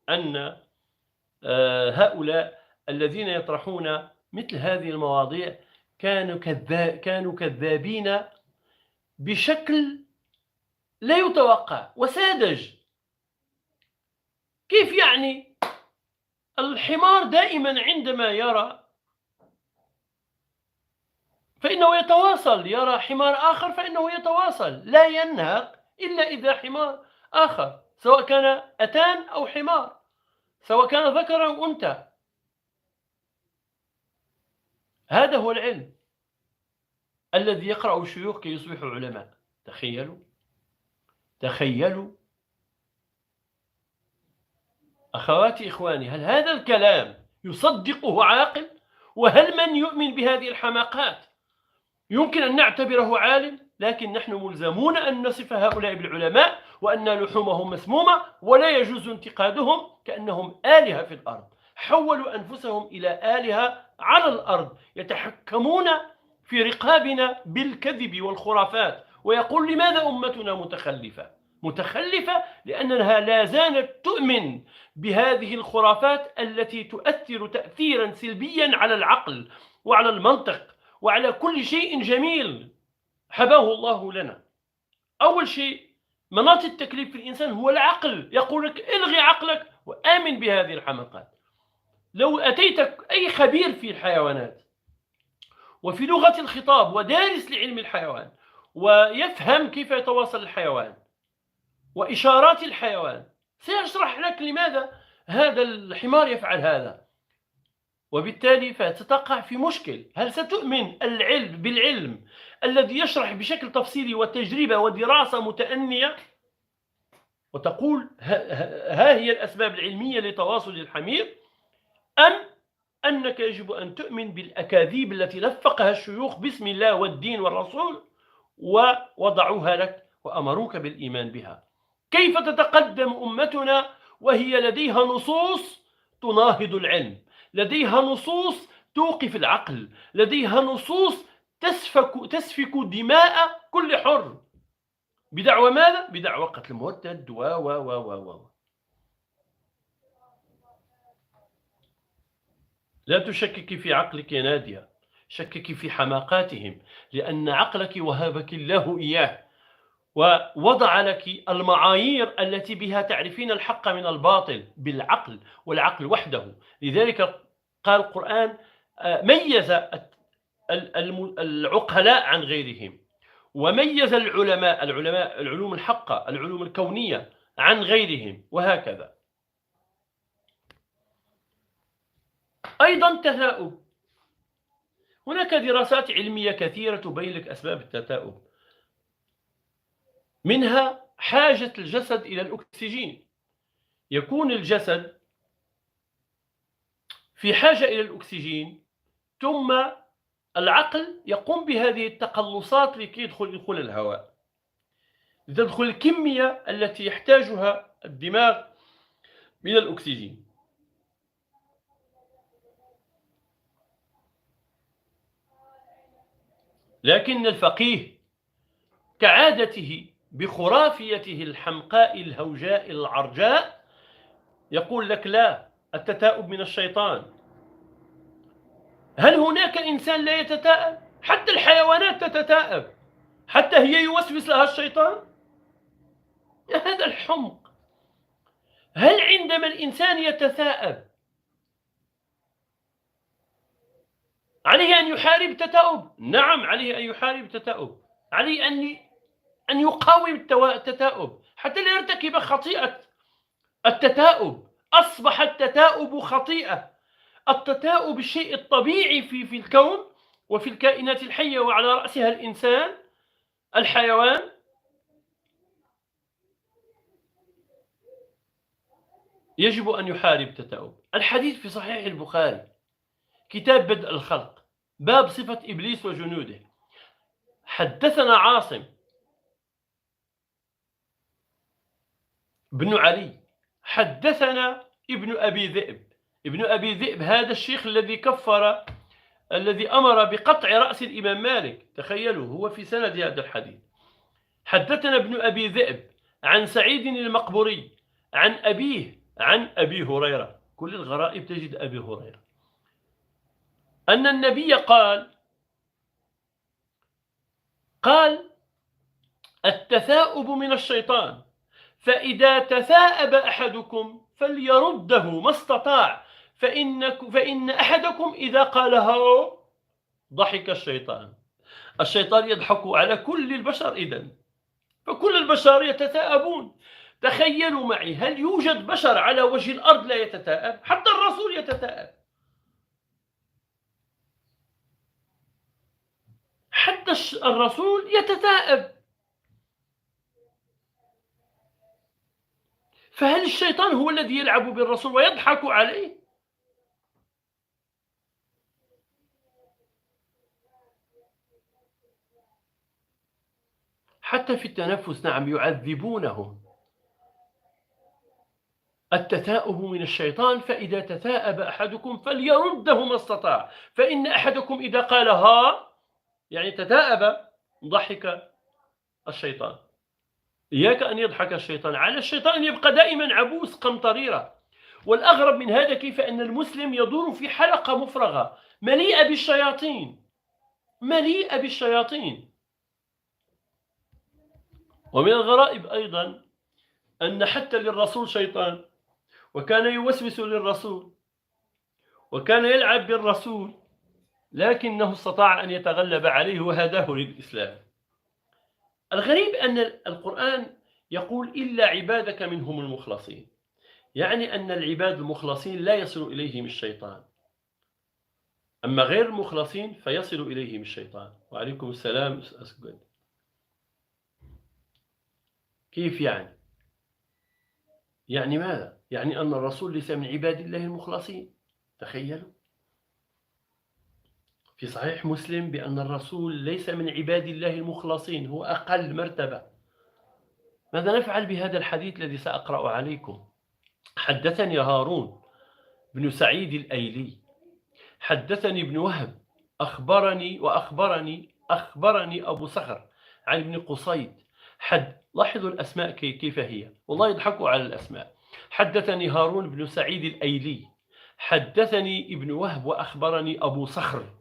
[SPEAKER 1] أن هؤلاء الذين يطرحون مثل هذه المواضيع كانوا كذابين بشكل لا يتوقع وساذج. كيف يعني؟ الحمار دائما عندما يرى فإنه يتواصل، يرى حمار آخر فإنه يتواصل، لا ينهق إلا إذا حمار آخر، سواء كان أتان أو حمار، سواء كان ذكر أو أنثى. هذا هو العلم الذي يقرأ الشيوخ كي يصبحوا علماء. تخيلوا أخواتي إخواني، هل هذا الكلام يصدقه عاقل؟ وهل من يؤمن بهذه الحماقات يمكن أن نعتبره عالم؟ لكن نحن ملزمون أن نصف هؤلاء بالعلماء، وأن لحومهم مسمومة ولا يجوز انتقادهم كأنهم آلهة في الأرض. حولوا أنفسهم إلى آلهة على الأرض، يتحكمون في رقابنا بالكذب والخرافات. ويقول: لماذا أمتنا متخلفة لأنها لا زالت تؤمن بهذه الخرافات التي تؤثر تأثيرا سلبيا على العقل وعلى المنطق وعلى كل شيء جميل حباه الله لنا. أول شيء مناط التكليف في الإنسان هو العقل، يقول لك الغي عقلك وآمن بهذه الحماقات. لو أتيت أي خبير في الحيوانات وفي لغة الخطاب ودارس لعلم الحيوان ويفهم كيف يتواصل الحيوان وإشارات الحيوان، سيشرح لك لماذا هذا الحمار يفعل هذا، وبالتالي فتقع في مشكل. هل ستؤمن بالعلم الذي يشرح بشكل تفصيلي وتجربة ودراسة متأنية وتقول ها هي الأسباب العلمية لتواصل الحمير، أم أنك يجب أن تؤمن بالأكاذيب التي لفقها الشيوخ باسم الله والدين والرسول ووضعوها لك وأمروك بالإيمان بها؟ كيف تتقدم أمتنا وهي لديها نصوص تناهض العلم، لديها نصوص توقف العقل، لديها نصوص تسفك دماء كل حر بدعوى ماذا؟ بدعوى قتل المرتد و لا تشككي في عقلك يا نادية، شككي في حماقاتهم، لأن عقلك وهبك الله إياه ووضع لك المعايير التي بها تعرفين الحق من الباطل بالعقل، والعقل وحده. لذلك قال القرآن ميز العقلاء عن غيرهم، وميز العلوم الحقة، العلوم الكونية عن غيرهم، وهكذا. أيضا التثاؤب، هناك دراسات علمية كثيرة تبين لك أسباب التثاؤب، منها حاجة الجسد إلى الأكسجين. يكون الجسد في حاجة إلى الأكسجين، ثم العقل يقوم بهذه التقلصات لكي يدخل الهواء، تدخل الكمية التي يحتاجها الدماغ من الأكسجين. لكن الفقيه كعادته بخرافيته الحمقاء الهوجاء العرجاء يقول لك: لا، التثاؤب من الشيطان. هل هناك إنسان لا يتثاءب؟ حتى الحيوانات تتثاءب، حتى هي يوسوس لها الشيطان. يا هذا الحمق! هل عندما الإنسان يتثاءب عليه أن يحارب التثاؤب؟ نعم، عليه أن يحارب التثاؤب، عليه أن يقاوم التثاؤب حتى لا يرتكب خطيئة التثاؤب، أصبح التثاؤب خطيئة. التثاؤب الشيء الطبيعي في الكون وفي الكائنات الحية وعلى رأسها الإنسان، الحيوان. يجب أن يحارب التثاؤب. الحديث في صحيح البخاري، كتاب بدء الخلق، باب صفة إبليس وجنوده. حدثنا عاصم بن علي، حدثنا ابن أبي ذئب. ابن أبي ذئب هذا الشيخ الذي أمر بقطع رأس الإمام مالك، تخيلوا، هو في سند هذا الحديث. حدثنا ابن أبي ذئب عن سعيد المقبوري عن أبيه عن أبي هريرة. كل الغرائب تجد أبي هريرة، أن النبي قال التثاؤب من الشيطان، فإذا تثاءب أحدكم فليرده ما استطاع، فإن أحدكم إذا قالها ضحك الشيطان. الشيطان يضحك على كل البشر إذن، فكل البشر يتثاءبون. تخيلوا معي، هل يوجد بشر على وجه الأرض لا يتثاءب؟ حتى الرسول يتثاءب، حتى الرسول يتثاءب. فهل الشيطان هو الذي يلعب بالرسول ويضحك عليه؟ حتى في التنفس، نعم، يعذبونهم. التثاؤب من الشيطان، فإذا تثاءب أحدكم فليرده ما استطاع، فإن أحدكم إذا قال ها يعني تثاءب ضحك الشيطان. إياك أن يضحك الشيطان، على الشيطان أن يبقى دائما عبوس قمطريرة. والأغرب من هذا كيف أن المسلم يدور في حلقة مفرغة مليئة بالشياطين، مليئة بالشياطين. ومن الغرائب أيضا أن حتى للرسول شيطان، وكان يوسوس للرسول وكان يلعب بالرسول، لكنه استطاع أن يتغلب عليه وهداه للإسلام. الغريب أن القرآن يقول إلا عبادك منهم المخلصين، يعني أن العباد المخلصين لا يصل إليهم الشيطان، أما غير المخلصين فيصل إليهم الشيطان. وعليكم السلام أسجد. كيف يعني؟ يعني ماذا؟ يعني أن الرسول ليس من عباد الله المخلصين. تخيلوا، في صحيح مسلم بأن الرسول ليس من عباد الله المخلصين، هو أقل مرتبة. ماذا نفعل بهذا الحديث الذي سأقرأ عليكم؟ حدثني هارون بن سعيد الأيلي، حدثني ابن وهب، أخبرني أبو صخر عن ابن قصيد. لاحظوا الأسماء كيف هي، والله يضحكوا على الأسماء. حدثني هارون بن سعيد الأيلي، حدثني ابن وهب وأخبرني أبو صخر،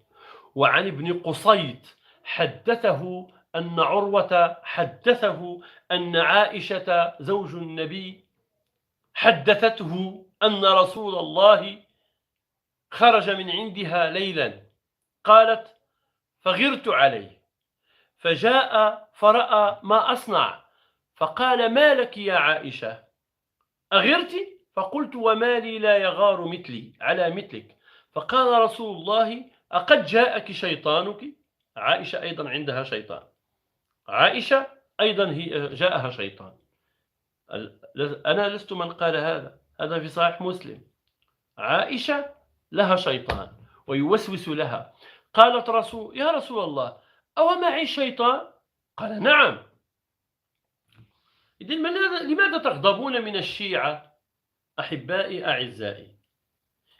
[SPEAKER 1] وعن ابن قصيد حدثه أن عروة حدثه أن عائشة زوج النبي حدثته أن رسول الله خرج من عندها ليلا، قالت فغرت عليه فجاء فرأى ما أصنع، فقال ما لك يا عائشة أغرت؟ فقلت وما لي لا يغار مثلي على مثلك. فقال رسول الله أقد جاءك شيطانك؟ عائشة أيضا عندها شيطان، عائشة أيضا هي جاءها شيطان. أنا لست من قال هذا في صحيح مسلم. عائشة لها شيطان ويوسوس لها. قالت يا رسول الله أو معي شيطان؟ قال نعم. إذن لماذا تغضبون من الشيعة أحبائي أعزائي؟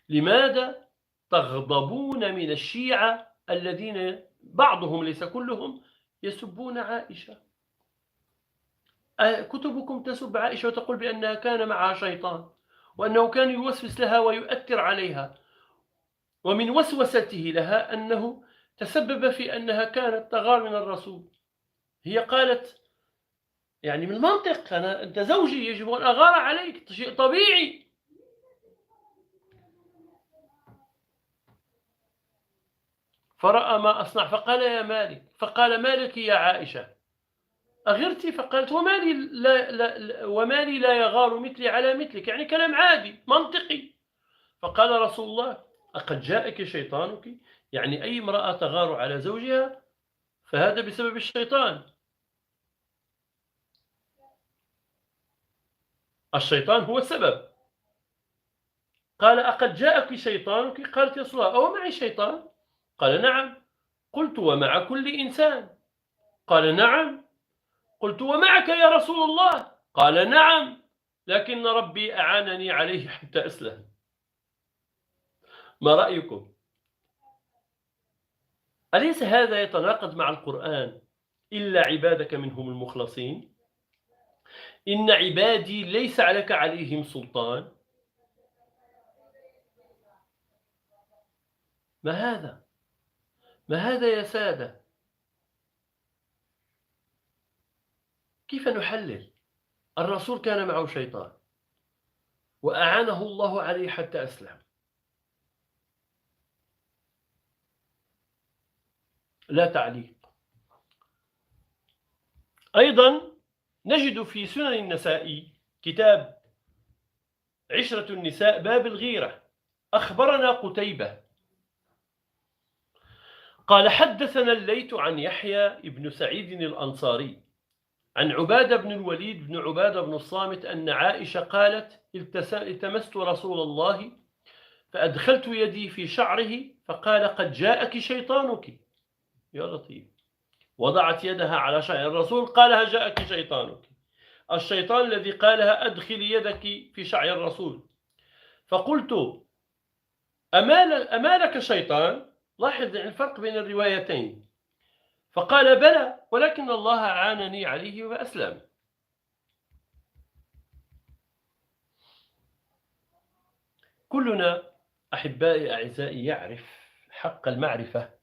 [SPEAKER 1] لماذا تغضبون من الشيعة الذين بعضهم ليس كلهم يسبون عائشة؟ كتبكم تسب عائشة وتقول بأنها كان معها شيطان، وأنه كان يوسوس لها ويؤثر عليها، ومن وسوسته لها أنه تسبب في أنها كانت تغار من الرسول. هي قالت يعني من المنطق أنت زوجي يجب أن أغار عليك، شيء طبيعي. فرأى ما أصنع فقال يا مالك، فقال مالك يا عائشة أغرت؟ فقالت وما لي لا يغار مثلي على مثلك، يعني كلام عادي منطقي. فقال رسول الله: أقد جاءك شيطانك؟ يعني أي امرأة تغار على زوجها فهذا بسبب الشيطان. الشيطان هو السبب. قال: أقد جاءك شيطانك؟ قالت: يا رسول الله أو معي شيطان؟ قال: نعم. قلت: ومع كل إنسان؟ قال: نعم. قلت: ومعك يا رسول الله؟ قال: نعم، لكن ربي أعانني عليه حتى أسلم. ما رأيكم؟ أليس هذا يتناقض مع القرآن؟ إلا عبادك منهم المخلصين، إن عبادي ليس لك عليهم سلطان. ما هذا؟ ما هذا يا سادة؟ كيف نحلل؟ الرسول كان معه شيطان وأعانه الله عليه حتى أسلم. لا تعليق. أيضا نجد في سنن النسائي كتاب عشرة النساء باب الغيرة، أخبرنا قتيبة قال: حدثنا الليث عن يحيى بن سعيد الأنصاري عن عبادة بن الوليد بن عبادة بن الصامت أن عائشة قالت: التمست رسول الله فأدخلت يدي في شعره فقال: قد جاءك شيطانك. يا لطيف. وضعت يدها على شعر الرسول قالها: جاءك شيطانك. الشيطان الذي قالها: أدخل يدك في شعر الرسول. فقلت: أما لك شيطان؟ لاحظ الفرق بين الروايتين. فقال: بلى، ولكن الله عانني عليه وأسلم. كلنا أحبائي أعزائي يعرف حق المعرفة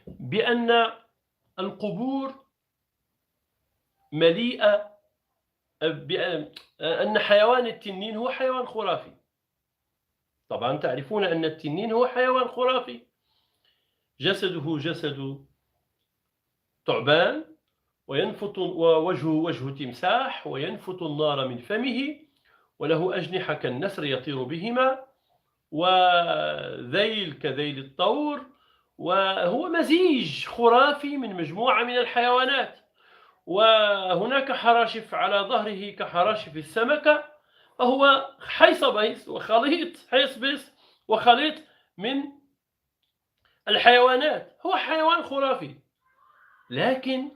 [SPEAKER 1] بأن القبور مليئة، أن حيوان التنين هو حيوان خرافي. طبعا تعرفون أن التنين هو حيوان خرافي، جسده جسد ثعبان، وينفط ووجهه وجه تمساح، وينفط النار من فمه، وله أجنحة كالنسر يطير بهما، وذيل كذيل الطور، وهو مزيج خرافي من مجموعة من الحيوانات. وهناك حراشف على ظهره كحراشف السمكة، فهو حيصبيس وخليط حيصبيس وخليط من الحيوانات، هو حيوان خرافي. لكن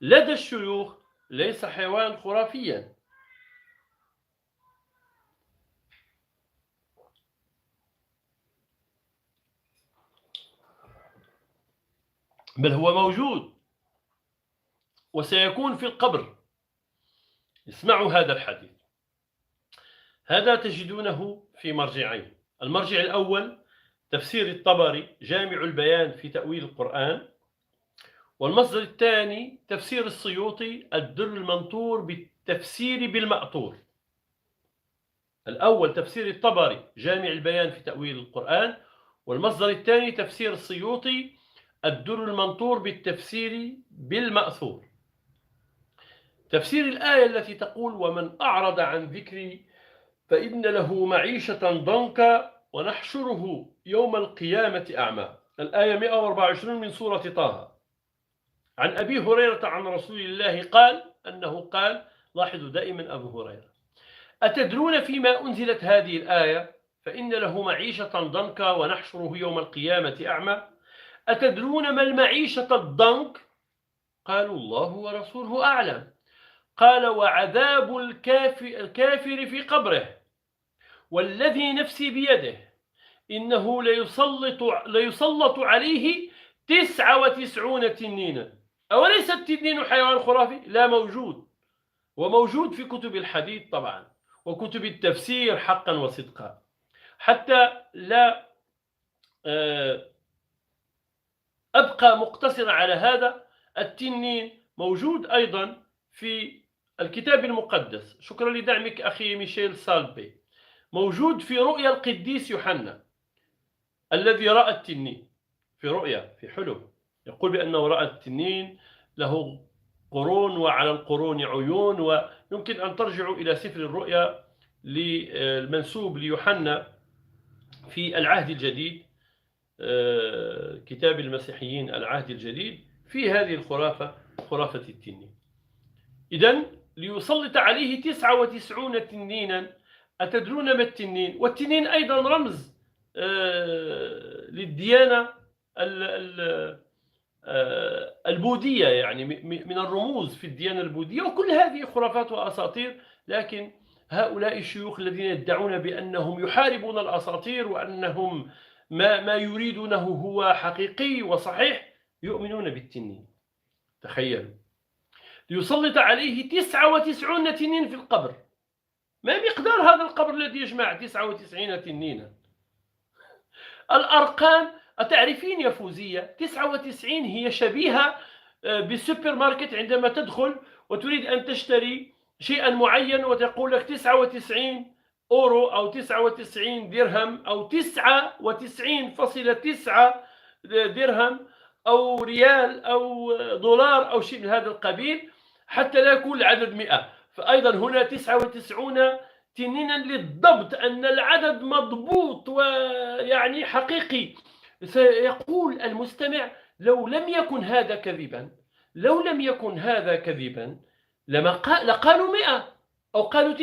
[SPEAKER 1] لدى الشيوخ ليس حيوان خرافيا، بل هو موجود وسيكون في القبر. اسمعوا هذا الحديث، هذا تجدونه في مرجعين. المرجع الأول تفسير الطبري جامع البيان في تأويل القرآن، والمصدر الثاني تفسير السيوطي الدر المنثور بالتفسير بالمأثور. الأول تفسير الطبري جامع البيان في تأويل القرآن، والمصدر الثاني تفسير السيوطي الدر المنثور بالتفسير بالمأثور. تفسير الآية التي تقول: ومن أعرض عن ذكري فإن له معيشة ضنكا ونحشره يوم القيامة أعمى. الآية 124 من سورة طه. عن أبي هريرة عن رسول الله قال أنه قال، لاحظوا دائما أبو هريرة: أتدرون فيما أنزلت هذه الآية؟ فإن له معيشة ضنكا ونحشره يوم القيامة أعمى. أتدرون ما المعيشة الضنك؟ قالوا: الله ورسوله أعلم. قال: وعذاب الكافر في قبره، والذي نفسي بيده إنه ليسلط عليه 99 تنينا. أوليس التنين حيوان خرافي؟ لا، موجود، وموجود في كتب الحديث طبعا وكتب التفسير حقا وصدقا. حتى لا أبقى مقتصرا على هذا، التنين موجود أيضا في الكتاب المقدس. شكرا لدعمك أخي ميشيل سالبي. موجود في رؤيا القديس يوحنا الذي رأى التنين في رؤيا، في حلم، يقول بأنه رأى التنين له قرون وعلى القرون عيون. ويمكن أن ترجعوا إلى سفر الرؤيا المنسوب ليوحنا في العهد الجديد، كتاب المسيحيين العهد الجديد، في هذه الخرافة، خرافة التنين. إذن ليسلط عليه 99 تنينا. أتدرون ما التنين؟ والتنين أيضا رمز للديانة البوذية، يعني من الرموز في الديانة البوذية. وكل هذه خرافات وأساطير، لكن هؤلاء الشيوخ الذين يدعون بأنهم يحاربون الأساطير وأنهم ما يريدونه هو حقيقي وصحيح، يؤمنون بالتنين. تخيلوا، ليسلط عليه 99 تنين في القبر. ما مقدار هذا القبر الذي يجمع 99 تنينا؟ الأرقام، أتعرفين يا فوزية، 99 هي شبيهة بالسوبر ماركت عندما تدخل وتريد أن تشتري شيئا معين وتقول لك 99 أورو أو 99 درهم أو 99.9 درهم أو ريال أو دولار أو شيء من هذا القبيل، حتى لا يكون العدد 100. فأيضا هنا 99 تنينا للضبط، أن العدد مضبوط ويعني حقيقي. سيقول المستمع لو لم يكن هذا كذبا، لو لم يكن هذا كذبا لقالوا 100 أو قالوا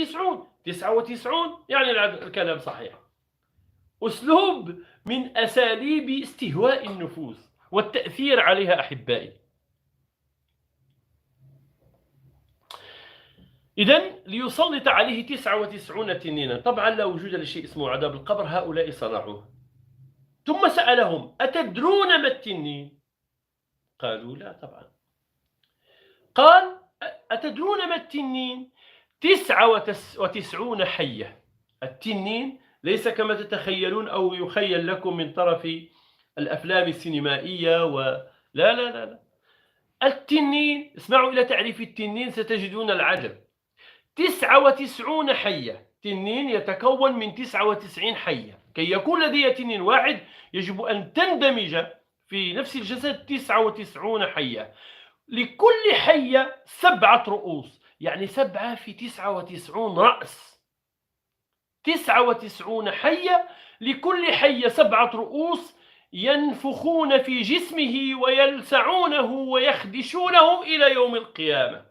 [SPEAKER 1] 99 يعني الكلام صحيح. أسلوب من أساليب استهواء النفوس والتأثير عليها أحبائي. إذن ليسلط عليه 99 تنينا. طبعا لا وجود لشيء اسمه عذاب القبر، هؤلاء صنعوه. ثم سألهم أتدرون ما التنين؟ قالوا لا طبعا. قال أتدرون ما التنين؟ 99 حية. التنين ليس كما تتخيلون أو يخيل لكم من طرف الأفلام السينمائية لا لا لا لا. التنين، اسمعوا إلى تعريف التنين ستجدون العجب. 99 حية. تنين يتكون من 99 حية. كي يكون لدي تنين واحد يجب أن تندمج في نفس الجسد 99 حية. لكل حية 7 رؤوس، يعني 7 في 99 رأس. 99 حية، لكل حية 7 رؤوس ينفخون في جسمه ويلسعونه ويخدشونه إلى يوم القيامة.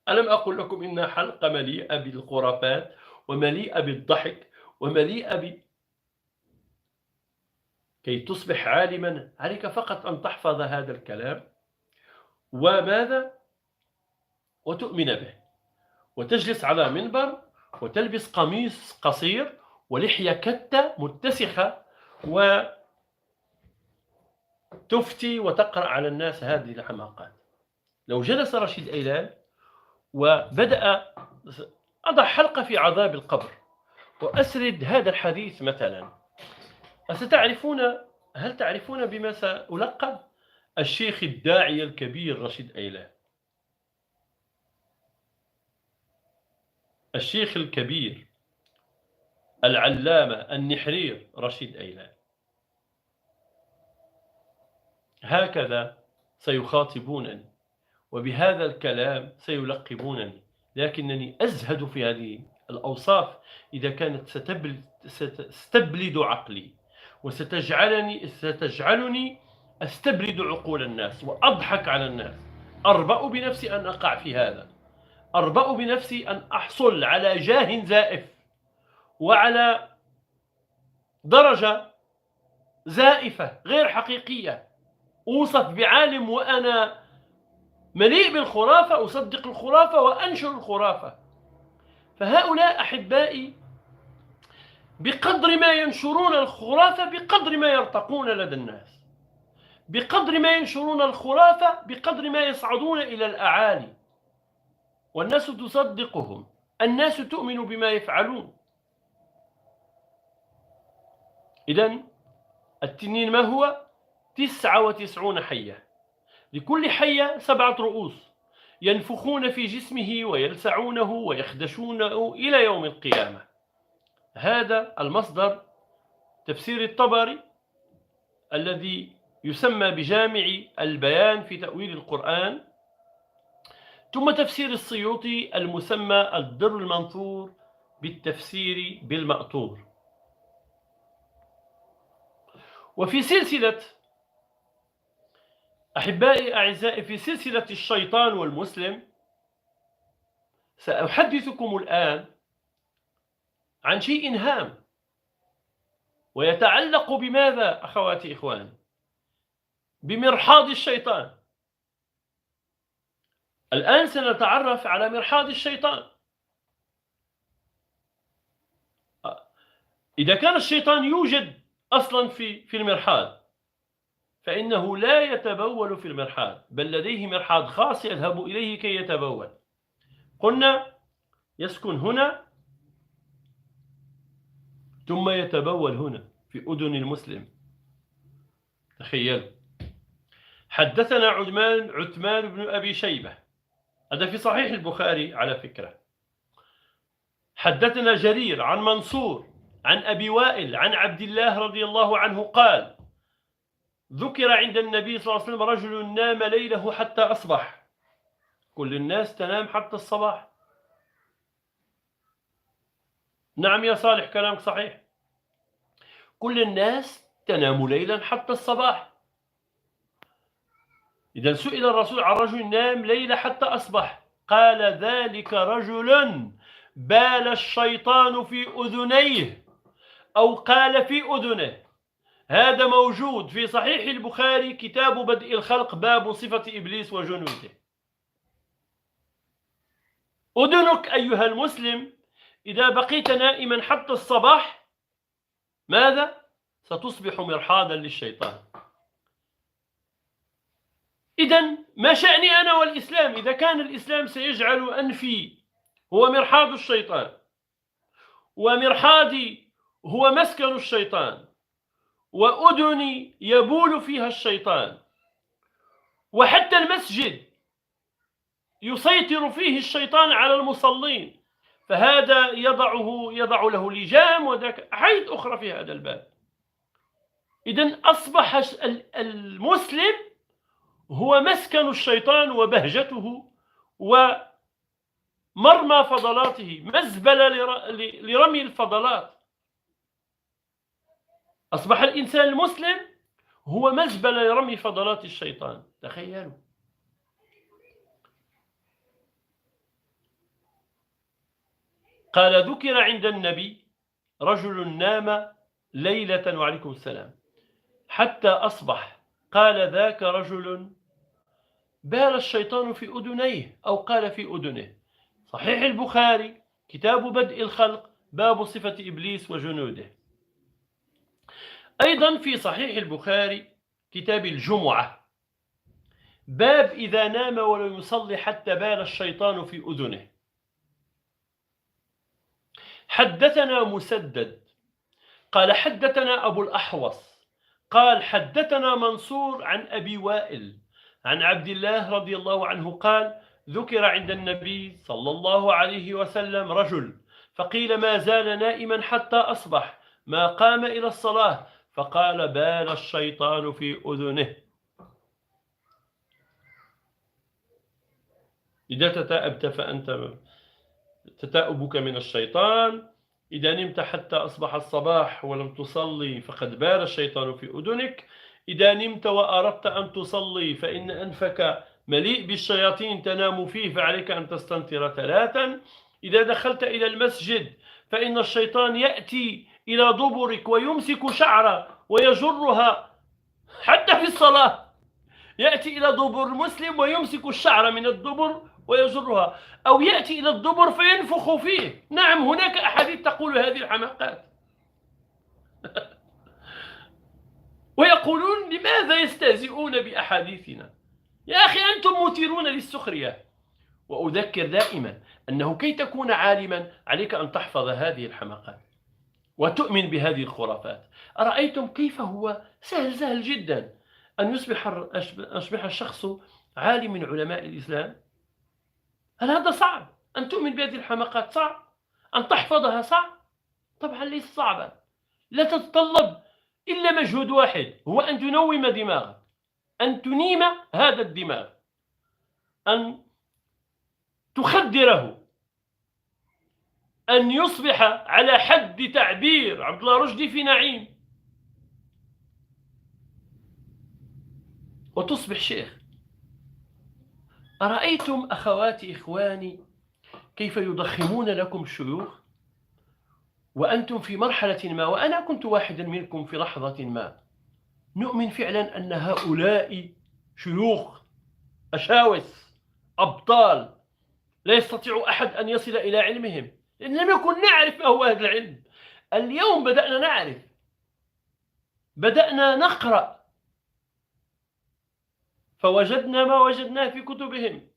[SPEAKER 1] ألم أقل لكم إنها حلقة مليئة بالخرافات ومليئة بالضحك ومليئة كي تصبح عالما عليك فقط أن تحفظ هذا الكلام وماذا؟ وتؤمن به، وتجلس على منبر وتلبس قميص قصير ولحية كتة متسخة وتفتي وتقرأ على الناس هذه الحماقات. لو جلس رشيد أيلان وبدأ أضع حلقة في عذاب القبر وأسرد هذا الحديث مثلا، هل تعرفون بما سألقب؟ الشيخ الداعية الكبير رشيد أيلان. الشيخ الكبير العلامة النحرير رشيد أيلان. هكذا سيخاطبونني وبهذا الكلام سيلقبونني، لكنني أزهد في هذه الأوصاف إذا كانت ستبلد عقلي ستجعلني أستبلد عقول الناس وأضحك على الناس. أربأ بنفسي أن أقع في هذا، أربأ بنفسي أن أحصل على جاه زائف وعلى درجة زائفة غير حقيقية، أوصف بعالم وأنا مليء بالخرافة، أصدق الخرافة وأنشر الخرافة. فهؤلاء أحبائي بقدر ما ينشرون الخرافة بقدر ما يرتقون لدى الناس، بقدر ما ينشرون الخرافة بقدر ما يصعدون إلى الأعالي، والناس تصدقهم، الناس تؤمن بما يفعلون. إذن التنين ما هو؟ 99 حية، لكل حية 7 رؤوس ينفخون في جسمه ويلسعونه ويخدشونه إلى يوم القيامة. هذا المصدر تفسير الطبري الذي يسمى بجامع البيان في تأويل القرآن، ثم تفسير السيوطي المسمى الدر المنثور بالتفسير بالمأثور. وفي سلسلة أحبائي أعزائي، في سلسلة الشيطان والمسلم، سأحدثكم الآن عن شيء هام ويتعلق بماذا أخواتي إخواني؟ بمرحاض الشيطان. الآن سنتعرف على مرحاض الشيطان. إذا كان الشيطان يوجد أصلا في المرحاض، فإنه لا يتبول في المرحاض، بل لديه مرحاض خاص يذهب إليه كي يتبول. قلنا يسكن هنا ثم يتبول هنا في أذن المسلم. تخيلوا. حدثنا عثمان بن أبي شيبة، هذا في صحيح البخاري على فكرة. حدثنا جرير عن منصور عن أبي وائل عن عبد الله رضي الله عنه قال: ذكر عند النبي صلى الله عليه وسلم رجل نام ليله حتى أصبح. كل الناس تنام حتى الصباح. نعم يا صالح، كلامك صحيح، كل الناس تنام ليلا حتى الصباح. إذا سئل الرسول عن رجل نام ليلة حتى أصبح، قال: ذلك رجل بال الشيطان في أذنيه، أو قال في أذنه. هذا موجود في صحيح البخاري كتاب بدء الخلق باب صفة إبليس وجنوده. أذنك أيها المسلم إذا بقيت نائما حتى الصباح ماذا؟ ستصبح مرحاضا للشيطان. إذن ما شأني أنا والإسلام إذا كان الإسلام سيجعل أنفي هو مرحاض الشيطان، ومرحاضي هو مسكن الشيطان، وأذني يبول فيها الشيطان، وحتى المسجد يسيطر فيه الشيطان على المصلين، فهذا يضع له لجام وذاك حيث أخرى في هذا الباب. إذن أصبح المسلم هو مسكن الشيطان وبهجته ومرمى فضلاته، مزبلة لرمي الفضلات. أصبح الإنسان المسلم هو مزبلة لرمي فضلات الشيطان. تخيلوا. قال: ذكر عند النبي رجل نام ليلة وعليكم السلام حتى أصبح، قال: ذاك رجل بال الشيطان في أذنيه، أو قال في أذنه. صحيح البخاري كتاب بدء الخلق باب صفة إبليس وجنوده. أيضا في صحيح البخاري كتاب الجمعة باب إذا نام ولم يصلي حتى بال الشيطان في أذنه. حدثنا مسدد قال: حدثنا أبو الأحوص قال: حدثنا منصور عن أبي وائل عن عبد الله رضي الله عنه قال: ذكر عند النبي صلى الله عليه وسلم رجل، فقيل: ما زال نائما حتى أصبح، ما قام إلى الصلاة، فقال: بال الشيطان في أذنه. إذا تتأبت فأنت تتأبك من الشيطان، إذا نمت حتى أصبح الصباح ولم تصلي فقد بال الشيطان في أذنك، إذا نمت وأردت أن تصلي فإن أنفك مليء بالشياطين تنام فيه، فعليك أن تستنتر 3. إذا دخلت إلى المسجد فإن الشيطان يأتي إلى دبرك ويمسك شعرة ويجرها، حتى في الصلاة يأتي إلى دبر المسلم ويمسك الشعر من الدبر ويجرها، أو يأتي إلى الدبر فينفخ فيه. نعم، هناك أحاديث تقول هذه الحماقات. ويقولون: لماذا يستهزئون بأحاديثنا؟ يا أخي أنتم مثيرون للسخرية. وأذكر دائما أنه كي تكون عالما عليك أن تحفظ هذه الحماقات وتؤمن بهذه الخرافات. أرأيتم كيف هو سهل جدا أن يصبح الشخص عالم من علماء الإسلام؟ هل هذا صعب؟ أن تؤمن بهذه الحماقات صعب؟ أن تحفظها صعب؟ طبعا ليس صعبا. لا تتطلب إلا مجهود واحد، هو أن تنوم دماغك. أن تنيم هذا الدماغ، أن تخدره، أن يصبح على حد تعبير عبد الله رشدي في نعيم وتصبح شيخ. أرأيتم أخواتي إخواني كيف يضخمون لكم الشيوخ وأنتم في مرحلة ما، وأنا كنت واحدا منكم في لحظة ما، نؤمن فعلا أن هؤلاء شيوخ أشاوس أبطال لا يستطيع أحد أن يصل إلى علمهم، لأن لم يكن نعرف ما هو هذا العلم. اليوم بدأنا نعرف، بدأنا نقرأ، فوجدنا ما وجدناه في كتبهم،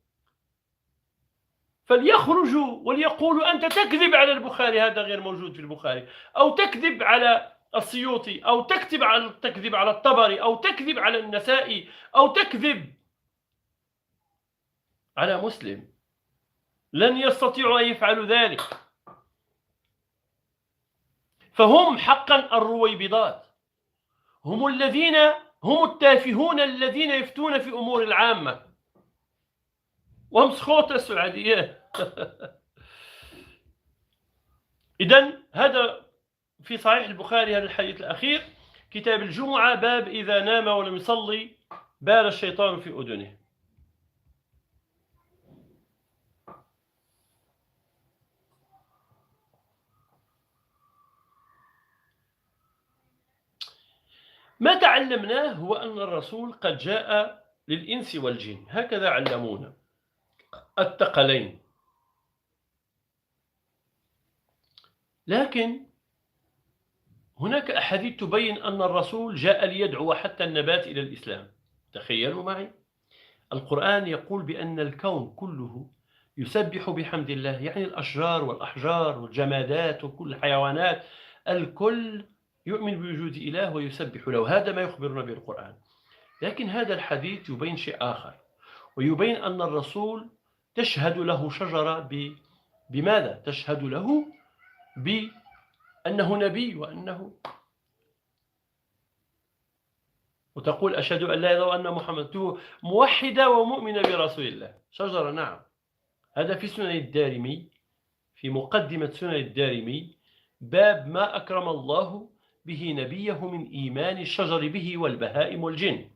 [SPEAKER 1] فليخرجوا وليقولوا أنت تكذب على البخاري، هذا غير موجود في البخاري، أو تكذب على السيوطي، أو تكذب على الطبري، أو تكذب على النسائي، أو تكذب على مسلم. لن يستطيعوا أن يفعلوا ذلك، فهم حقا الرويبضات، هم التافهون الذين يفتون في أمور العامة، وهم سخوط السعودية. إذن هذا في صحيح البخاري، هذا الحديث الأخير، كتاب الجمعة، باب إذا نام ولم يصلي بال الشيطان في أذنه. ما تعلمناه هو أن الرسول قد جاء للإنس والجن، هكذا علمونا الثقلين. لكن هناك أحاديث تبين أن الرسول جاء ليدعو حتى النبات إلى الإسلام. تخيلوا معي، القرآن يقول بأن الكون كله يسبح بحمد الله، يعني الأشجار والأحجار والجمادات وكل الحيوانات، الكل يؤمن بوجود إله ويسبح له، هذا ما يخبرنا به القرآن. لكن هذا الحديث يبين شيء آخر، ويبين أن الرسول تشهد له شجرة بماذا؟ تشهد له بأنه نبي وتقول أشهد أن لا إله إلا الله وأن محمد، موحدة ومؤمنة برسول الله، شجرة. نعم، هذا في سنن الدارمي، في مقدمة سنن الدارمي، باب ما أكرم الله به نبيه من إيمان الشجر به والبهائم والجن.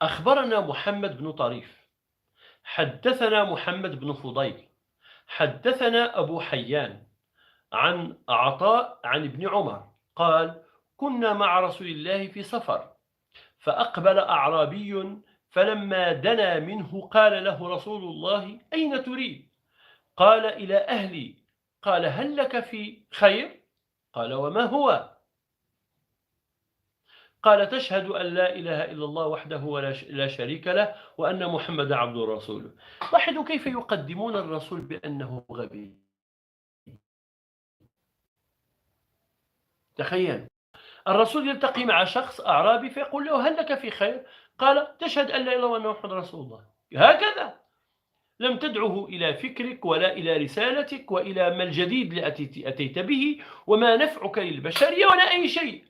[SPEAKER 1] أخبرنا محمد بن طريف، حدثنا محمد بن فضيل، حدثنا أبو حيان عن عطاء عن ابن عمر قال: كنا مع رسول الله في سفر، فأقبل أعرابي، فلما دنا منه قال له رسول الله: أين تريد؟ قال: إلى أهلي. قال: هل لك في خير؟ قال: وما هو؟ قال: تشهد أن لا إله إلا الله وحده لا شريك له وأن محمد عبد رسوله. لاحظوا كيف يقدمون الرسول بأنه غبي. تخيل، الرسول يلتقي مع شخص أعرابي فيقول له: هل لك في خير؟ قال: تشهد أن لا إله إلا الله وأن محمد رسول الله. هكذا لم تدعه إلى فكرك ولا إلى رسالتك وإلى ما الجديد الذي أتيت به وما نفعك للبشرية ولا أي شيء.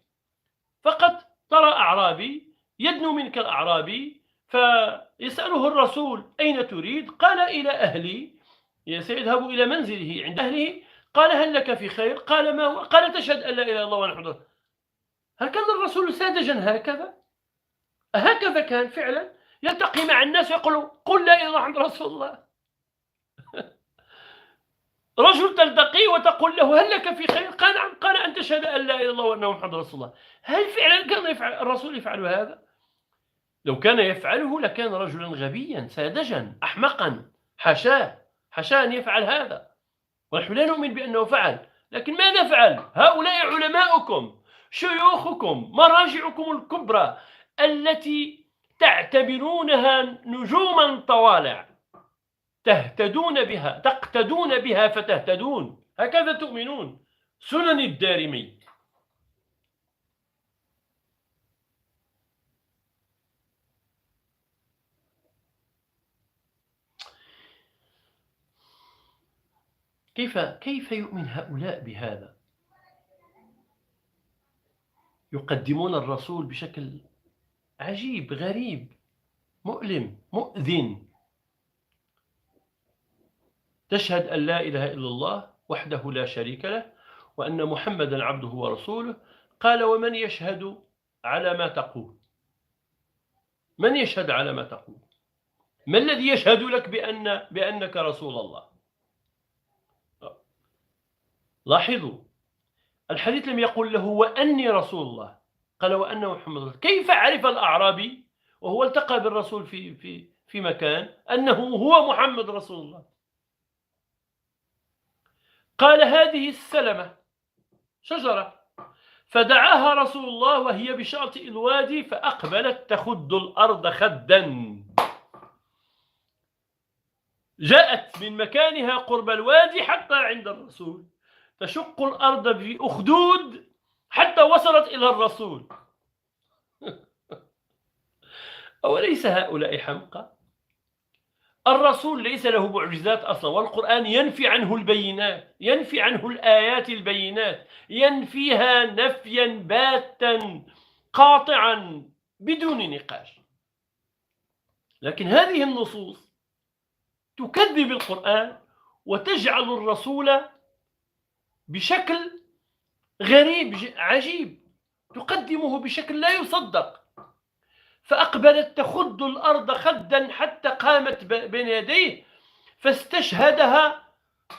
[SPEAKER 1] فقط ترى أعرابي يدنو منك الأعرابي، فيسأله الرسول: أين تريد؟ قال: إلى أهلي. سيذهب إلى منزله عند أهله. قال: هل لك في خير؟ قال: ما هو؟ قال: تشهد أن لا إله إلا الله وأن محمد رسول الله. هكذا الرسول ساذجا، هكذا كان فعلا يلتقي مع الناس ويقول: قل لا إله إلا الله محمد رسول الله. رجل تلتقيه وتقول له: هل لك في خير؟ قال: نعم. قال: أن تشهد أن لا إله إلا الله وأن محمد رسول الله. هل فعلا كان الرسول يفعل هذا؟ لو كان يفعله لكان رجلا غبيا ساذجا أحمقا، حاشاه أن يفعل هذا، ونحن لا نؤمن بأنه فعل. لكن ماذا فعل؟ هؤلاء علماؤكم، شيوخكم، مراجعكم الكبرى التي تعتبرونها نجوما طوالع، تهتدون بها، تقتدون بها فتهتدون، هكذا تؤمنون. سنن الدارمي. كيف يؤمن هؤلاء بهذا؟ يقدمون الرسول بشكل عجيب غريب مؤلم مؤذن. تشهد أن لا إله إلا الله وحده لا شريك له وأن محمدا عبده ورسوله. قال ومن يشهد على ما تقول؟ من يشهد على ما تقول؟ ما الذي يشهد لك بأنك رسول الله؟ لاحظوا الحديث لم يقل له وأني رسول الله، قال وأن محمد رسول الله. كيف عرف الأعرابي وهو التقى بالرسول في مكان أنه هو محمد رسول الله؟ قال هذه السلمة شجرة، فدعاها رسول الله وهي بشاطئ الوادي فأقبلت تخد الأرض خدا، جاءت من مكانها قرب الوادي حتى عند الرسول تشق الأرض بأخدود حتى وصلت إلى الرسول. أوليس هؤلاء حمقى؟ الرسول ليس له معجزات أصلا، والقرآن ينفي عنه البينات، ينفي عنه الآيات البينات، ينفيها نفيا باتا قاطعا بدون نقاش. لكن هذه النصوص تكذب القرآن وتجعل الرسول بشكل غريب عجيب، تقدمه بشكل لا يصدق. فأقبلت تخد الأرض خدا حتى قامت بين يديه فاستشهدها.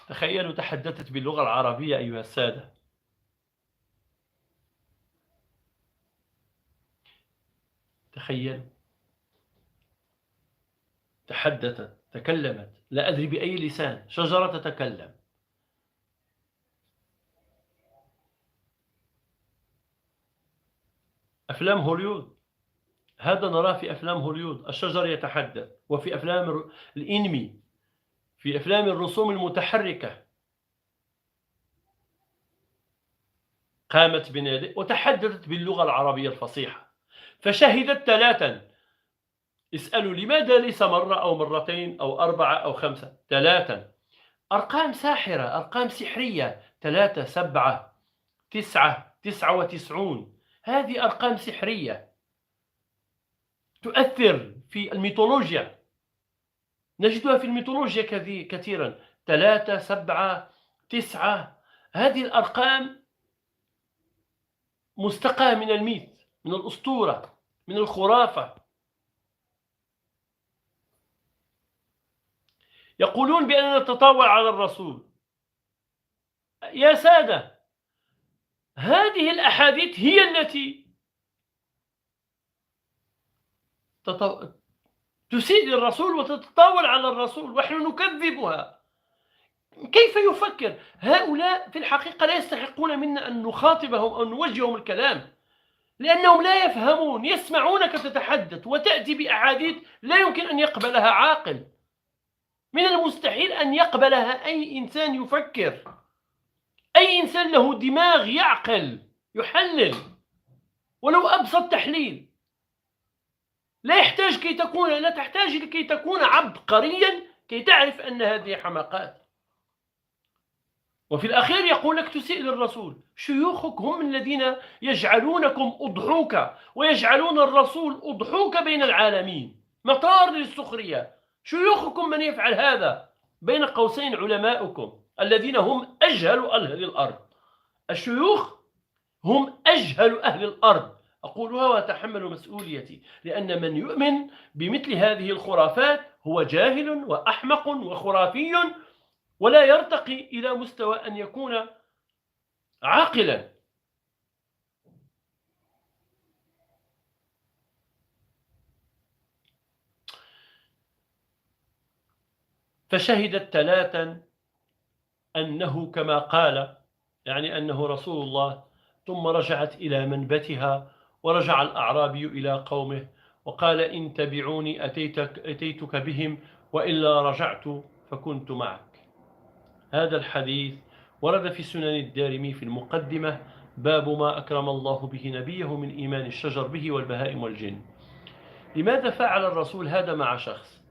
[SPEAKER 1] تخيلوا تحدثت باللغة العربية أيها السادة. تخيلوا تحدثت تكلمت، لا أدري بأي لسان، شجرة تتكلم. أفلام هوليوود، هذا نراه في أفلام هوليوود، الشجر يتحدث، وفي أفلام الإنمي، في أفلام الرسوم المتحركة. قامت بين يديه وتحدثت باللغة العربية الفصيحة، فشهدت 3. اسألوا لماذا ليس مرة أو مرتين أو 4 أو 5؟ 3 أرقام ساحرة، أرقام سحرية. 3 7 9 99 هذه أرقام سحرية تؤثر في الميثولوجيا، نجدها في الميثولوجيا كثيرا. 3 7 9 هذه الأرقام مستقاة من الميث، من الأسطورة، من الخرافة. يقولون بأننا نتطاول على الرسول. يا سادة، هذه الأحاديث هي التي تسيء للرسول وتتطاول على الرسول ونحن نكذبها. كيف يفكر هؤلاء؟ في الحقيقة لا يستحقون منا أن نخاطبهم أو نوجههم الكلام، لأنهم لا يفهمون، يسمعونك تتحدث وتأتي بأحاديث لا يمكن أن يقبلها عاقل. من المستحيل أن يقبلها أي إنسان يفكر، أي إنسان له دماغ يعقل يحلل ولو أبسط تحليل. لا تحتاج لكي تكون عبقريا كي تعرف أن هذه حماقات. وفي الأخير يقول لك تسيء للرسول. شيوخك هم الذين يجعلونكم أضحوك ويجعلون الرسول أضحوك بين العالمين، مطار للسخرية. شيوخكم من يفعل هذا، بين قوسين علماؤكم الذين هم أجهل أهل الأرض. الشيوخ هم أجهل أهل الأرض، أقولها وأتحمل مسؤوليتي، لأن من يؤمن بمثل هذه الخرافات هو جاهل وأحمق وخرافي ولا يرتقي إلى مستوى أن يكون عاقلا. فشهدت 3 أنه كما قال، يعني أنه رسول الله. ثم رجعت إلى منبتها، ورجع الأعرابي إلى قومه وقال إن تبعوني أتيتك بهم وإلا رجعت فكنت معك. هذا الحديث ورد في سنن الدارمي في المقدمة، باب ما أكرم الله به نبيه من إيمان الشجر به والبهائم والجن. لماذا فعل الرسول هذا مع شخص؟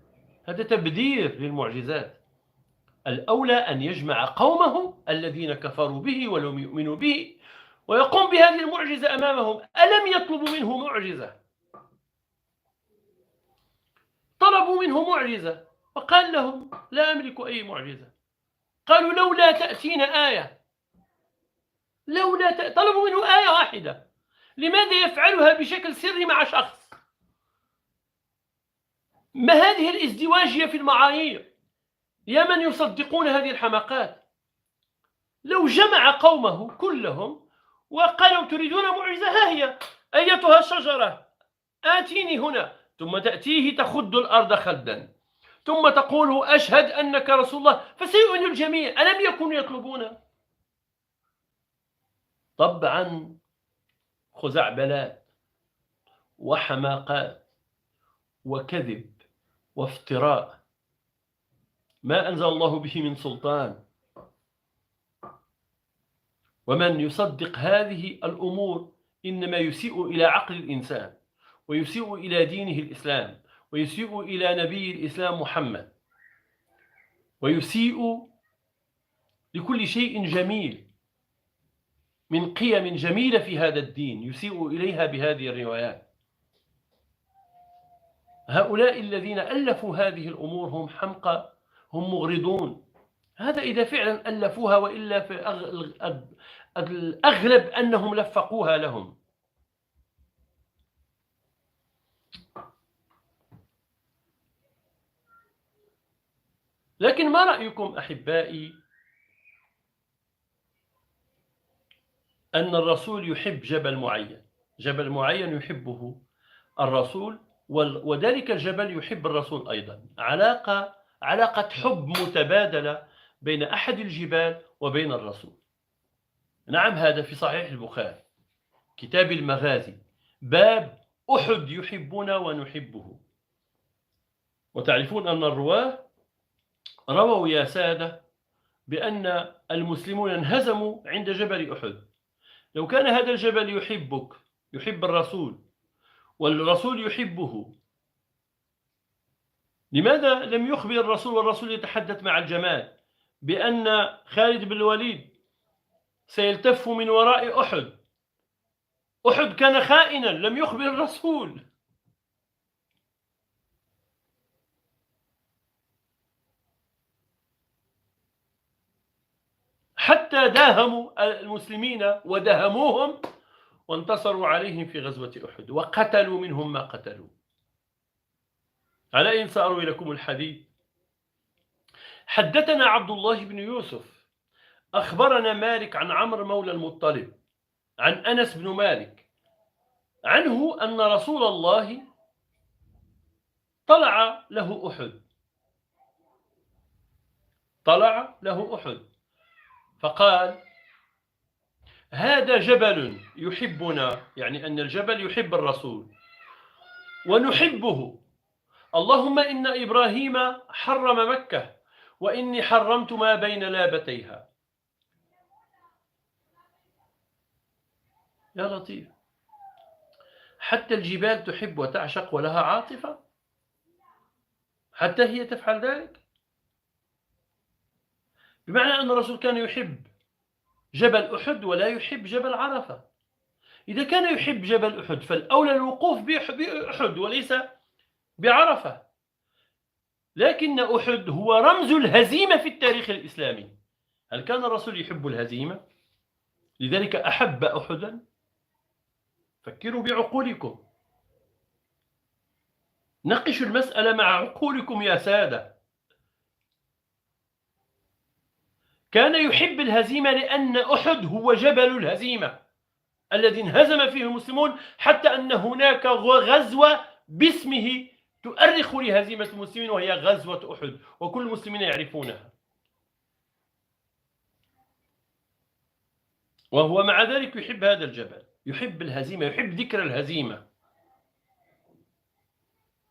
[SPEAKER 1] هذا تبذير للمعجزات. الأولى أن يجمع قومه الذين كفروا به ولم يؤمنوا به ويقوم بهذه المعجزة أمامهم. ألم يطلب منه معجزة؟ طلبوا منه معجزة، فقال لهم لا أملك أي معجزة. قالوا لولا تأتينا آية، طلبوا منه آية واحدة، لماذا يفعلها بشكل سري مع شخص؟ ما هذه الازدواجية في المعايير يا من يصدقون هذه الحماقات؟ لو جمع قومه كلهم وقالوا تريدون معجزة، ها هي أيتها الشجرة آتيني هنا، ثم تأتيه تخد الأرض خدا، ثم تقول أشهد أنك رسول الله، فسيؤمن الجميع. ألم يكونوا يطلبون؟ طبعا خزعبلات وحماقات وكذب وافتراء ما أنزل الله به من سلطان. ومن يصدق هذه الأمور إنما يسيء إلى عقل الإنسان، ويسيء إلى دينه الإسلام، ويسيء إلى نبي الإسلام محمد، ويسيء لكل شيء جميل من قيم جميلة في هذا الدين، يسيء إليها بهذه الروايات. هؤلاء الذين ألفوا هذه الأمور هم حمقى، هم مغرضون. هذا إذا فعلا ألفوها، وإلا في الأغلب أنهم لفقوها لهم. لكن ما رأيكم أحبائي أن الرسول يحب جبل معين، جبل معين يحبه الرسول، وذلك الجبل يحب الرسول أيضا، علاقة حب متبادلة بين أحد الجبال وبين الرسول. نعم، هذا في صحيح البخاري كتاب المغازي، باب أحد يحبنا ونحبه. وتعرفون أن الرواه رووا يا سادة بأن المسلمون انهزموا عند جبل أحد. لو كان هذا الجبل يحبك، يحب الرسول، والرسول يحبه، لماذا لم يخبر الرسول والرسول يتحدث مع الجمال بأن خالد بن الوليد سيلتف من وراء أحد؟ أحد كان خائنا، لم يخبر الرسول. حتى داهموا المسلمين ودهموهم وانتصروا عليهم في غزوة أحد، وقتلوا منهم ما قتلوا. على أين سأروي لكم الحديث؟ حدثنا عبد الله بن يوسف أخبرنا مالك عن عمرو مولى المطلب عن أنس بن مالك عنه أن رسول الله طلع له أحد فقال هذا جبل يحبنا، يعني أن الجبل يحب الرسول ونحبه. اللهم إن إبراهيم حرم مكة وإني حرمت ما بين لابتيها. يا لطيف، حتى الجبال تحب وتعشق ولها عاطفة، حتى هي تفعل ذلك، بمعنى أن الرسول كان يحب جبل أحد ولا يحب جبل عرفة. إذا كان يحب جبل أحد فالأولى الوقوف بأحد وليس بعرفة. لكن أحد هو رمز الهزيمة في التاريخ الإسلامي. هل كان الرسول يحب الهزيمة لذلك أحب أحدا؟ فكروا بعقولكم، ناقشوا المسألة مع عقولكم يا سادة. كان يحب الهزيمة لأن أحد هو جبل الهزيمة الذي انهزم فيه المسلمون، حتى أن هناك غزوة باسمه تؤرخ لهزيمة المسلمين، وهي غزوة أحد، وكل المسلمين يعرفونها. وهو مع ذلك يحب هذا الجبل، يحب الهزيمة، يحب ذكر الهزيمة.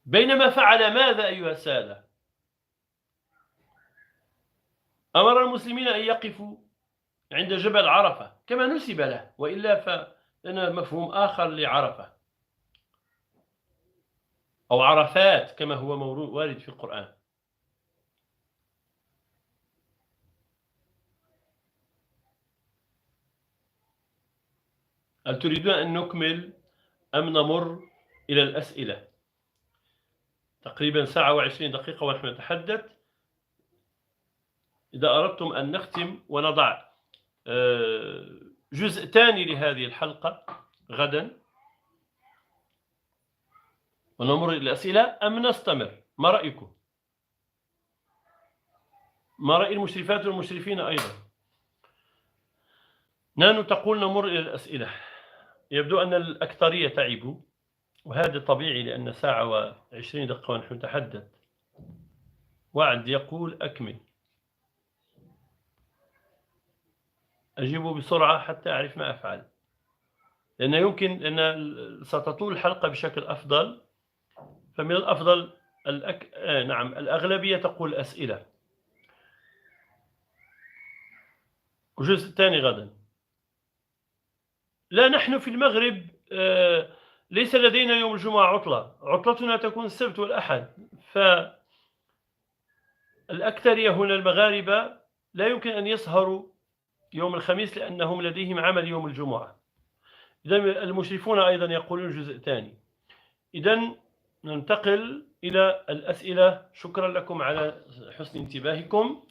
[SPEAKER 1] بينما فعل ماذا أيها السادة؟ أمر المسلمين أن يقفوا عند جبل عرفة كما نسب له، وإلا فلنا مفهوم آخر لعرفة، أو عرفات كما هو وارد في القرآن. هل تريدون أن نكمل أم نمر إلى الأسئلة؟ تقريبا ساعة و20 دقيقة ونحن نتحدث. إذا أردتم أن نختم ونضع جزء ثاني لهذه الحلقة غدا ونمر إلى الأسئلة أم نستمر؟ ما رأيكم؟ ما رأي المشرفات والمشرفين أيضا؟ نانو تقول نمر إلى الأسئلة. يبدو أن الأكثرية تعبوا، وهذا طبيعي لأن ساعة و20 دقيقة ونحن نتحدث. وعد يقول أكمل. أجيب بسرعة حتى أعرف ما أفعل، لأن يمكن أن ستطول الحلقة بشكل أفضل، فمن الأفضل نعم الأغلبية تقول أسئلة. والجزء الثاني غدا. لا، نحن في المغرب ليس لدينا يوم الجمعة عطلة، عطلتنا تكون السبت والأحد، فالأكثرية هنا المغاربة لا يمكن أن يسهروا يوم الخميس لأنهم لديهم عمل يوم الجمعة. إذن المشرفون أيضا يقولون جزء ثاني. إذن ننتقل إلى الأسئلة. شكرا لكم على حسن انتباهكم،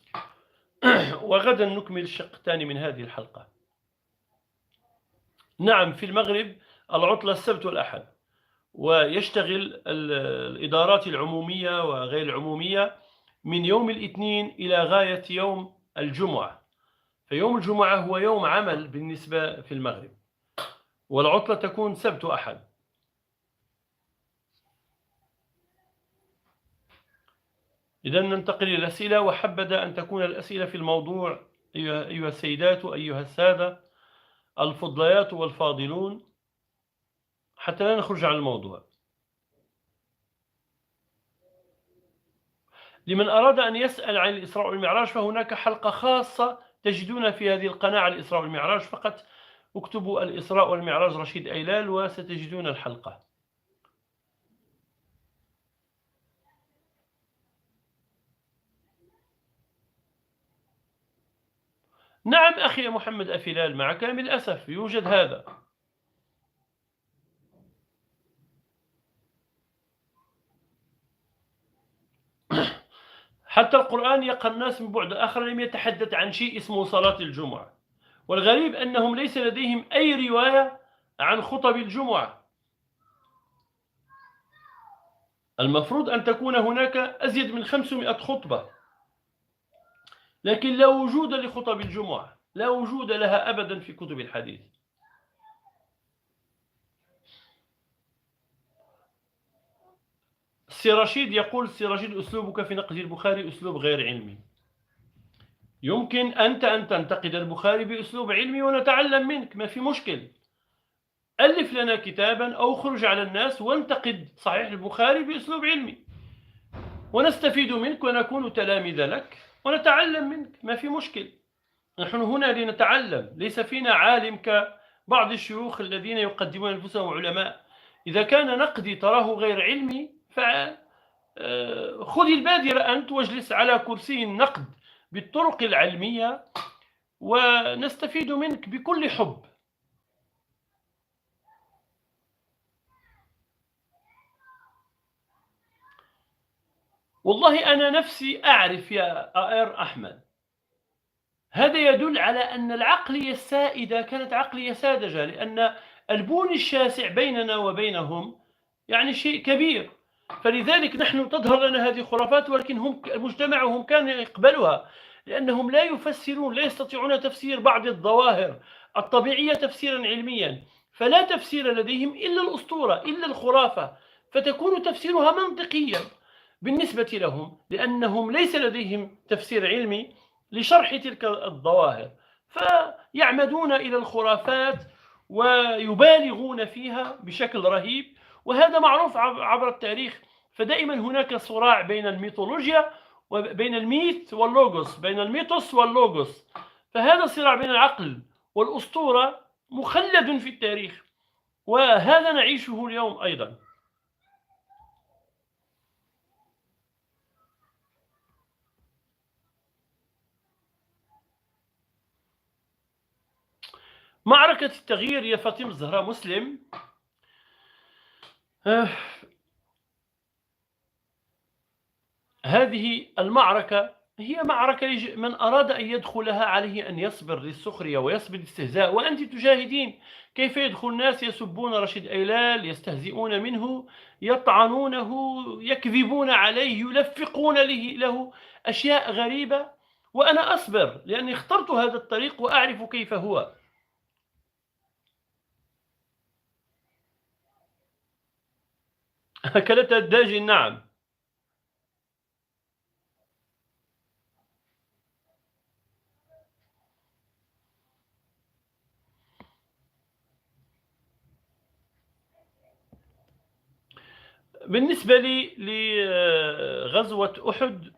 [SPEAKER 1] وغدا نكمل الشق الثاني من هذه الحلقة. نعم، في المغرب العطلة السبت والأحد، ويشتغل الإدارات العمومية وغير العمومية من يوم الاثنين إلى غاية يوم الجمعة، فيوم الجمعة هو يوم عمل بالنسبة في المغرب، والعطلة تكون سبت وأحد. إذن ننتقل إلى الأسئلة، وحبذا أن تكون الأسئلة في الموضوع أيها السيدات وأيها السادة الفضليات والفاضلون، حتى لا نخرج عن الموضوع. لمن أراد أن يسأل عن الإسراء والمعراج فهناك حلقة خاصة تجدون في هذه القناة عن الإسراء والمعراج، فقط اكتبوا الإسراء والمعراج رشيد أيلال وستجدون الحلقة. نعم أخي محمد أفلال، مع كامل الأسف يوجد هذا. حتى القرآن يقرأ الناس من بعد آخر لم يتحدث عن شيء اسمه صلاة الجمعة، والغريب أنهم ليس لديهم أي رواية عن خطب الجمعة. المفروض أن تكون هناك أزيد من 500 خطبة، لكن لا وجود لخطب الجمعة، لا وجود لها أبدا في كتب الحديث. السي رشيد يقول: السي رشيد أسلوبك في نقد البخاري أسلوب غير علمي. يمكن أنت أن تنتقد البخاري بأسلوب علمي ونتعلم منك، ما في مشكل. ألف لنا كتابا أو خرج على الناس وانتقد صحيح البخاري بأسلوب علمي، ونستفيد منك ونكون تلاميذ لك ونتعلم منك، ما في مشكل. نحن هنا لنتعلم، ليس فينا عالم كبعض الشيوخ الذين يقدمون أنفسهم علماء. إذا كان نقدي تراه غير علمي فخذ البادرة أنت واجلس على كرسي النقد بالطرق العلمية ونستفيد منك بكل حب. والله أنا نفسي أعرف يا آير أحمد، هذا يدل على أن العقلية السائدة كانت عقلية ساذجة، لأن البون الشاسع بيننا وبينهم يعني شيء كبير، فلذلك نحن تظهر لنا هذه الخرافات، ولكن هم مجتمعهم كان يقبلها، لأنهم لا يفسرون، لا يستطيعون تفسير بعض الظواهر الطبيعية تفسيرا علميا، فلا تفسير لديهم إلا الأسطورة، إلا الخرافة، فتكون تفسيرها منطقيا بالنسبة لهم، لأنهم ليس لديهم تفسير علمي لشرح تلك الظواهر، فيعمدون إلى الخرافات ويبالغون فيها بشكل رهيب، وهذا معروف عبر التاريخ. فدائما هناك صراع بين الميثولوجيا وبين الميث واللوغوس، بين الميثوس واللوغوس، فهذا الصراع بين العقل والأسطورة مخلد في التاريخ، وهذا نعيشه اليوم أيضا. معركة التغيير يا فاطمة الزهراء مسلم، هذه المعركة هي معركة من أراد أن يدخلها عليه أن يصبر للسخرية ويصبر للاستهزاء، وأنت تشاهدين كيف يدخل الناس يسبون رشيد أيلال، يستهزئون منه، يطعنونه، يكذبون عليه، يلفقون له أشياء غريبة، وأنا أصبر لأني اخترت هذا الطريق وأعرف كيف هو. أكلتها الداجن، نعم. بالنسبة لي لغزوة أحد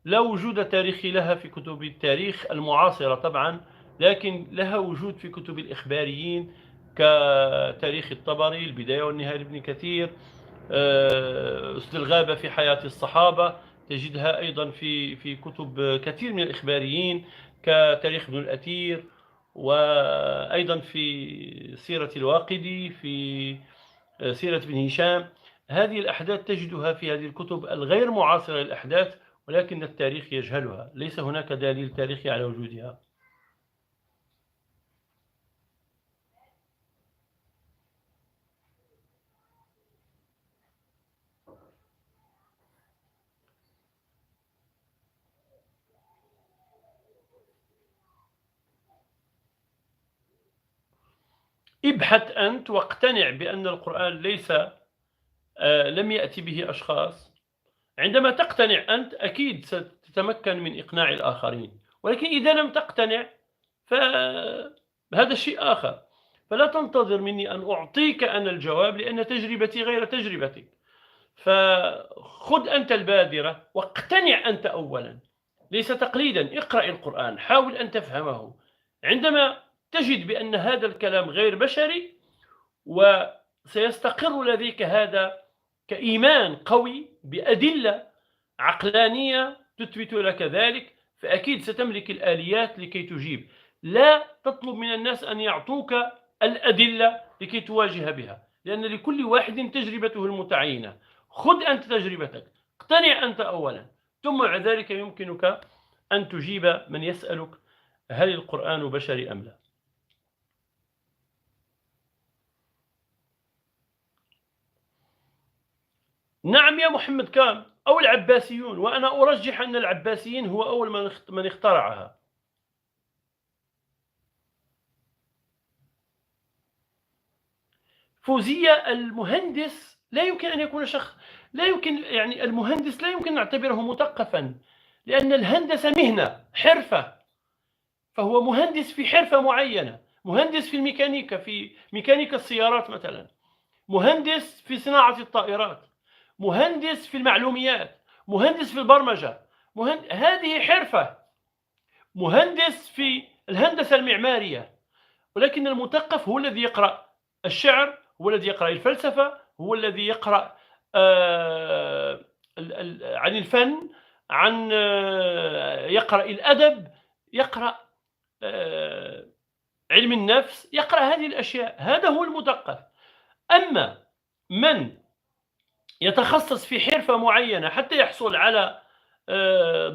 [SPEAKER 1] لا وجود تاريخي لها في كتب التاريخ المعاصرة طبعا، لكن لها وجود في كتب الإخباريين كتاريخ الطبري، البداية والنهاية لابن كثير، أسد الغابة في حياة الصحابة، تجدها أيضا في كتب كثير من الإخباريين كتاريخ ابن الأثير، وأيضا في سيرة الواقدي، في سيرة ابن هشام. هذه الأحداث تجدها في هذه الكتب الغير معاصرة للأحداث، ولكن التاريخ يجهلها، ليس هناك دليل تاريخي على وجودها. ابحث أنت واقتنع بأن القرآن ليس لم يأتي به أشخاص. عندما تقتنع أنت أكيد ستتمكن من إقناع الآخرين، ولكن إذا لم تقتنع فهذا شيء آخر. فلا تنتظر مني أن أعطيك أنا الجواب، لأن تجربتي غير تجربتك. فخذ أنت البادرة واقتنع أنت أولا، ليس تقليدا. اقرأ القرآن، حاول أن تفهمه. عندما تجد بأن هذا الكلام غير بشري وسيستقر لديك هذا كإيمان قوي بأدلة عقلانية تثبت لك ذلك، فأكيد ستملك الآليات لكي تجيب. لا تطلب من الناس أن يعطوك الأدلة لكي تواجه بها، لأن لكل واحد تجربته المتعينة. خذ أنت تجربتك، اقتنع أنت أولا، ثم بعد ذلك يمكنك أن تجيب من يسألك هل القرآن بشري أم لا. نعم يا محمد، كان أو العباسيون، وأنا أرجح أن العباسيين هو أول من اخترعها. فوزية المهندس لا يمكن أن يكون شخص، لا يمكن، يعني المهندس لا يمكن نعتبره مثقفا، لأن الهندسة مهنة، حرفة، فهو مهندس في حرفة معينة. مهندس في الميكانيكا، في ميكانيكا السيارات مثلا، مهندس في صناعة الطائرات، مهندس في المعلوميات، مهندس في البرمجة، هذه حرفة. مهندس في الهندسة المعمارية. ولكن المثقف هو الذي يقرأ الشعر، هو الذي يقرأ الفلسفة، هو الذي يقرأ عن الفن، عن يقرأ الأدب، يقرأ علم النفس، يقرأ هذه الأشياء. هذا هو المثقف. أما من يتخصص في حرفة معينة حتى يحصل على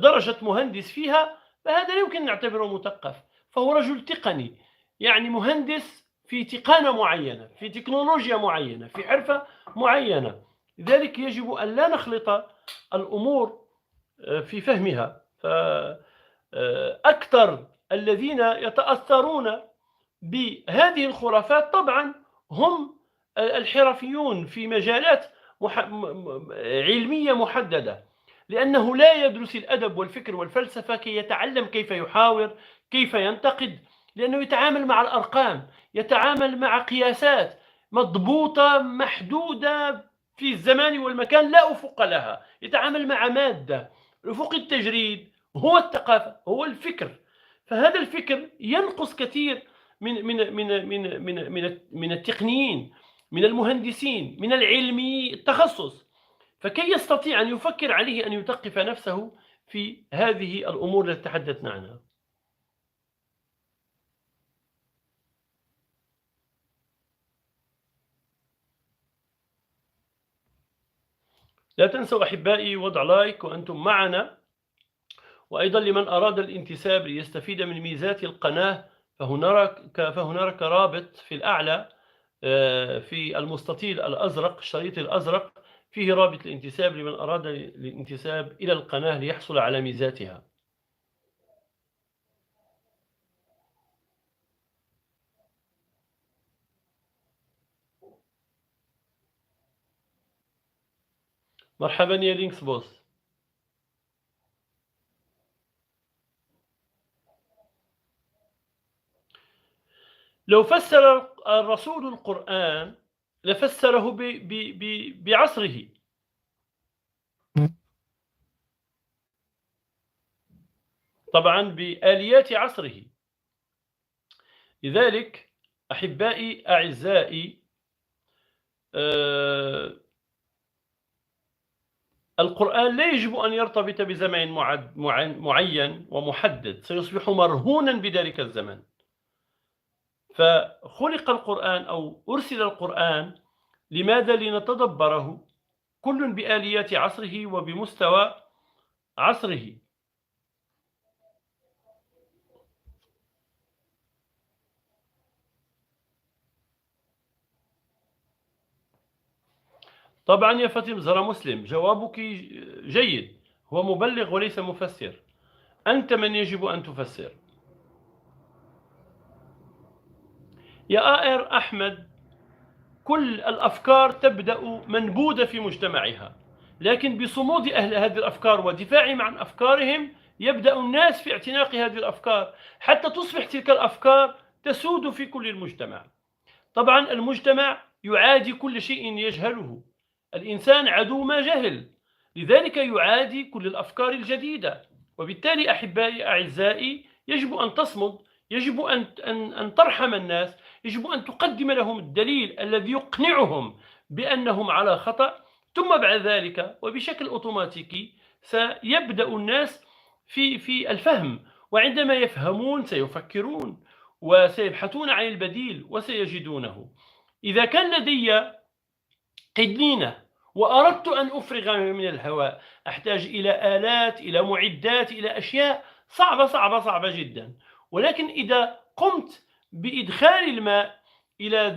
[SPEAKER 1] درجة مهندس فيها، فهذا لا يمكن نعتبره مثقف، فهو رجل تقني، يعني مهندس في تقانة معينة، في تكنولوجيا معينة، في حرفة معينة. لذلك يجب أن لا نخلط الأمور في فهمها. فأكثر الذين يتأثرون بهذه الخرافات طبعا هم الحرفيون في مجالات علمية محددة، لأنه لا يدرس الأدب والفكر والفلسفة كي يتعلم كيف يحاور، كيف ينتقد، لأنه يتعامل مع الأرقام، يتعامل مع قياسات مضبوطة محدودة في الزمان والمكان لا أفق لها، يتعامل مع مادة. أفق التجريد هو الثقافة، هو الفكر. فهذا الفكر ينقص كثير من التقنيين، من المهندسين، من العلمي التخصص. فكي يستطيع أن يفكر عليه أن يثقف نفسه في هذه الأمور التي تحدثنا عنها. لا تنسوا أحبائي وضع لايك وأنتم معنا، وأيضا لمن أراد الانتساب ليستفيد من ميزات القناة فهناك رابط في الأعلى في المستطيل الأزرق، الشريط الأزرق فيه رابط الانتساب لمن أراد الانتساب إلى القناة ليحصل على ميزاتها. مرحبا يا لينكس بوس. لو فسر الرسول القرآن لفسره بعصره. طبعا بآليات عصره. لذلك أحبائي أعزائي، القرآن لا يجب أن يرتبط بزمن معين ومحدد، سيصبح مرهونا بذلك الزمن. فخلق القرآن أو أرسل القرآن لماذا؟ لنتدبره كل بآليات عصره وبمستوى عصره. طبعا يا فاطمة زهرة مسلم، جوابك جيد، هو مبلغ وليس مفسر، أنت من يجب أن تفسر. يا آئر أحمد، كل الأفكار تبدأ منبوذة في مجتمعها، لكن بصمود أهل هذه الأفكار ودفاعهم عن أفكارهم يبدأ الناس في اعتناق هذه الأفكار حتى تصبح تلك الأفكار تسود في كل المجتمع. طبعا المجتمع يعادي كل شيء يجهله، الإنسان عدو ما جهل، لذلك يعادي كل الأفكار الجديدة. وبالتالي أحبائي أعزائي، يجب أن تصمد، يجب أن ترحم الناس، يجب أن تقدم لهم الدليل الذي يقنعهم بأنهم على خطأ، ثم بعد ذلك وبشكل أوتوماتيكي سيبدأ الناس في الفهم، وعندما يفهمون سيفكرون وسيبحثون عن البديل وسيجدونه. إذا كان لدي قنينة وأردت أن أفرغ من الهواء، أحتاج إلى آلات، إلى معدات، إلى أشياء صعبة جدا. ولكن إذا قمت بإدخال الماء إلى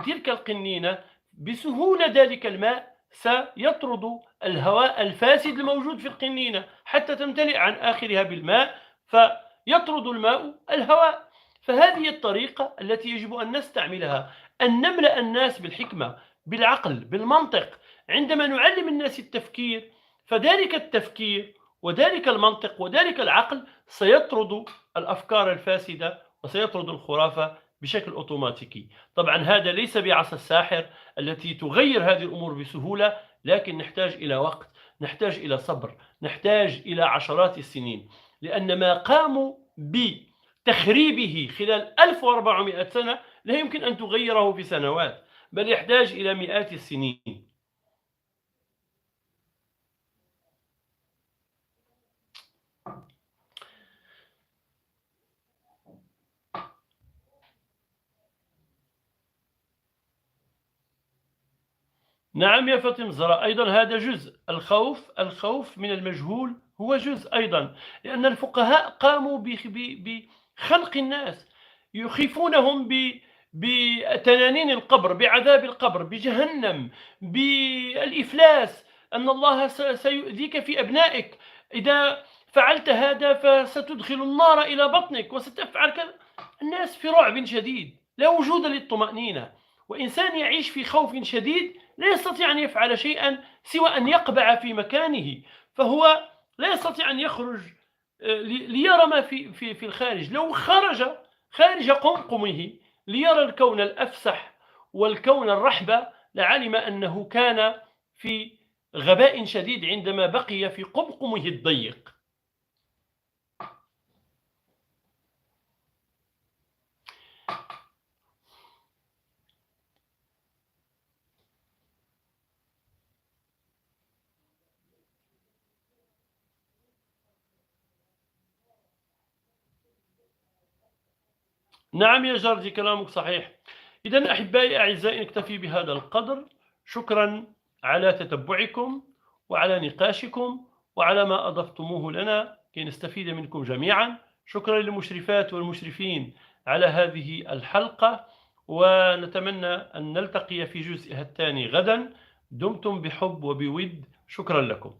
[SPEAKER 1] تلك القنينة بسهولة، ذلك الماء سيطرد الهواء الفاسد الموجود في القنينة حتى تمتلئ عن آخرها بالماء، فيطرد الماء الهواء. فهذه الطريقة التي يجب أن نستعملها، أن نملأ الناس بالحكمة، بالعقل، بالمنطق. عندما نعلم الناس التفكير، فذلك التفكير وذلك المنطق وذلك العقل سيطرد الأفكار الفاسدة وسيطرد الخرافة بشكل أوتوماتيكي. طبعا هذا ليس بعصا الساحر التي تغير هذه الأمور بسهولة، لكن نحتاج إلى وقت، نحتاج إلى صبر، نحتاج إلى عشرات السنين، لأن ما قاموا بتخريبه خلال 1400 سنة لا يمكن أن تغيره في سنوات، بل يحتاج إلى مئات السنين. نعم يا فاطمة زهراء، أيضا هذا جزء الخوف من المجهول هو جزء أيضا، لأن الفقهاء قاموا بخلق الناس، يخيفونهم بتنانين القبر، بعذاب القبر، بجهنم، بالإفلاس، أن الله سيؤذيك في أبنائك، إذا فعلت هذا فستدخل النار إلى بطنك وستفعل كذا. الناس في رعب شديد، لا وجود للطمأنينة، وإنسان يعيش في خوف شديد لا يستطيع أن يفعل شيئا سوى أن يقبع في مكانه، فهو لا يستطيع أن يخرج ليرى ما في الخارج. لو خرج خارج قمقمه ليرى الكون الأفسح والكون الرحب لعلم أنه كان في غباء شديد عندما بقي في قمقمه الضيق. نعم يا جارتي، كلامك صحيح. إذن أحبائي أعزائي، نكتفي بهذا القدر. شكرا على تتبعكم، وعلى نقاشكم وعلى ما أضفتموه لنا كي نستفيد منكم جميعا. شكرا للمشرفات والمشرفين على هذه الحلقة، ونتمنى أن نلتقي في جزئها الثاني غدا. دمتم بحب وبود. شكرا لكم.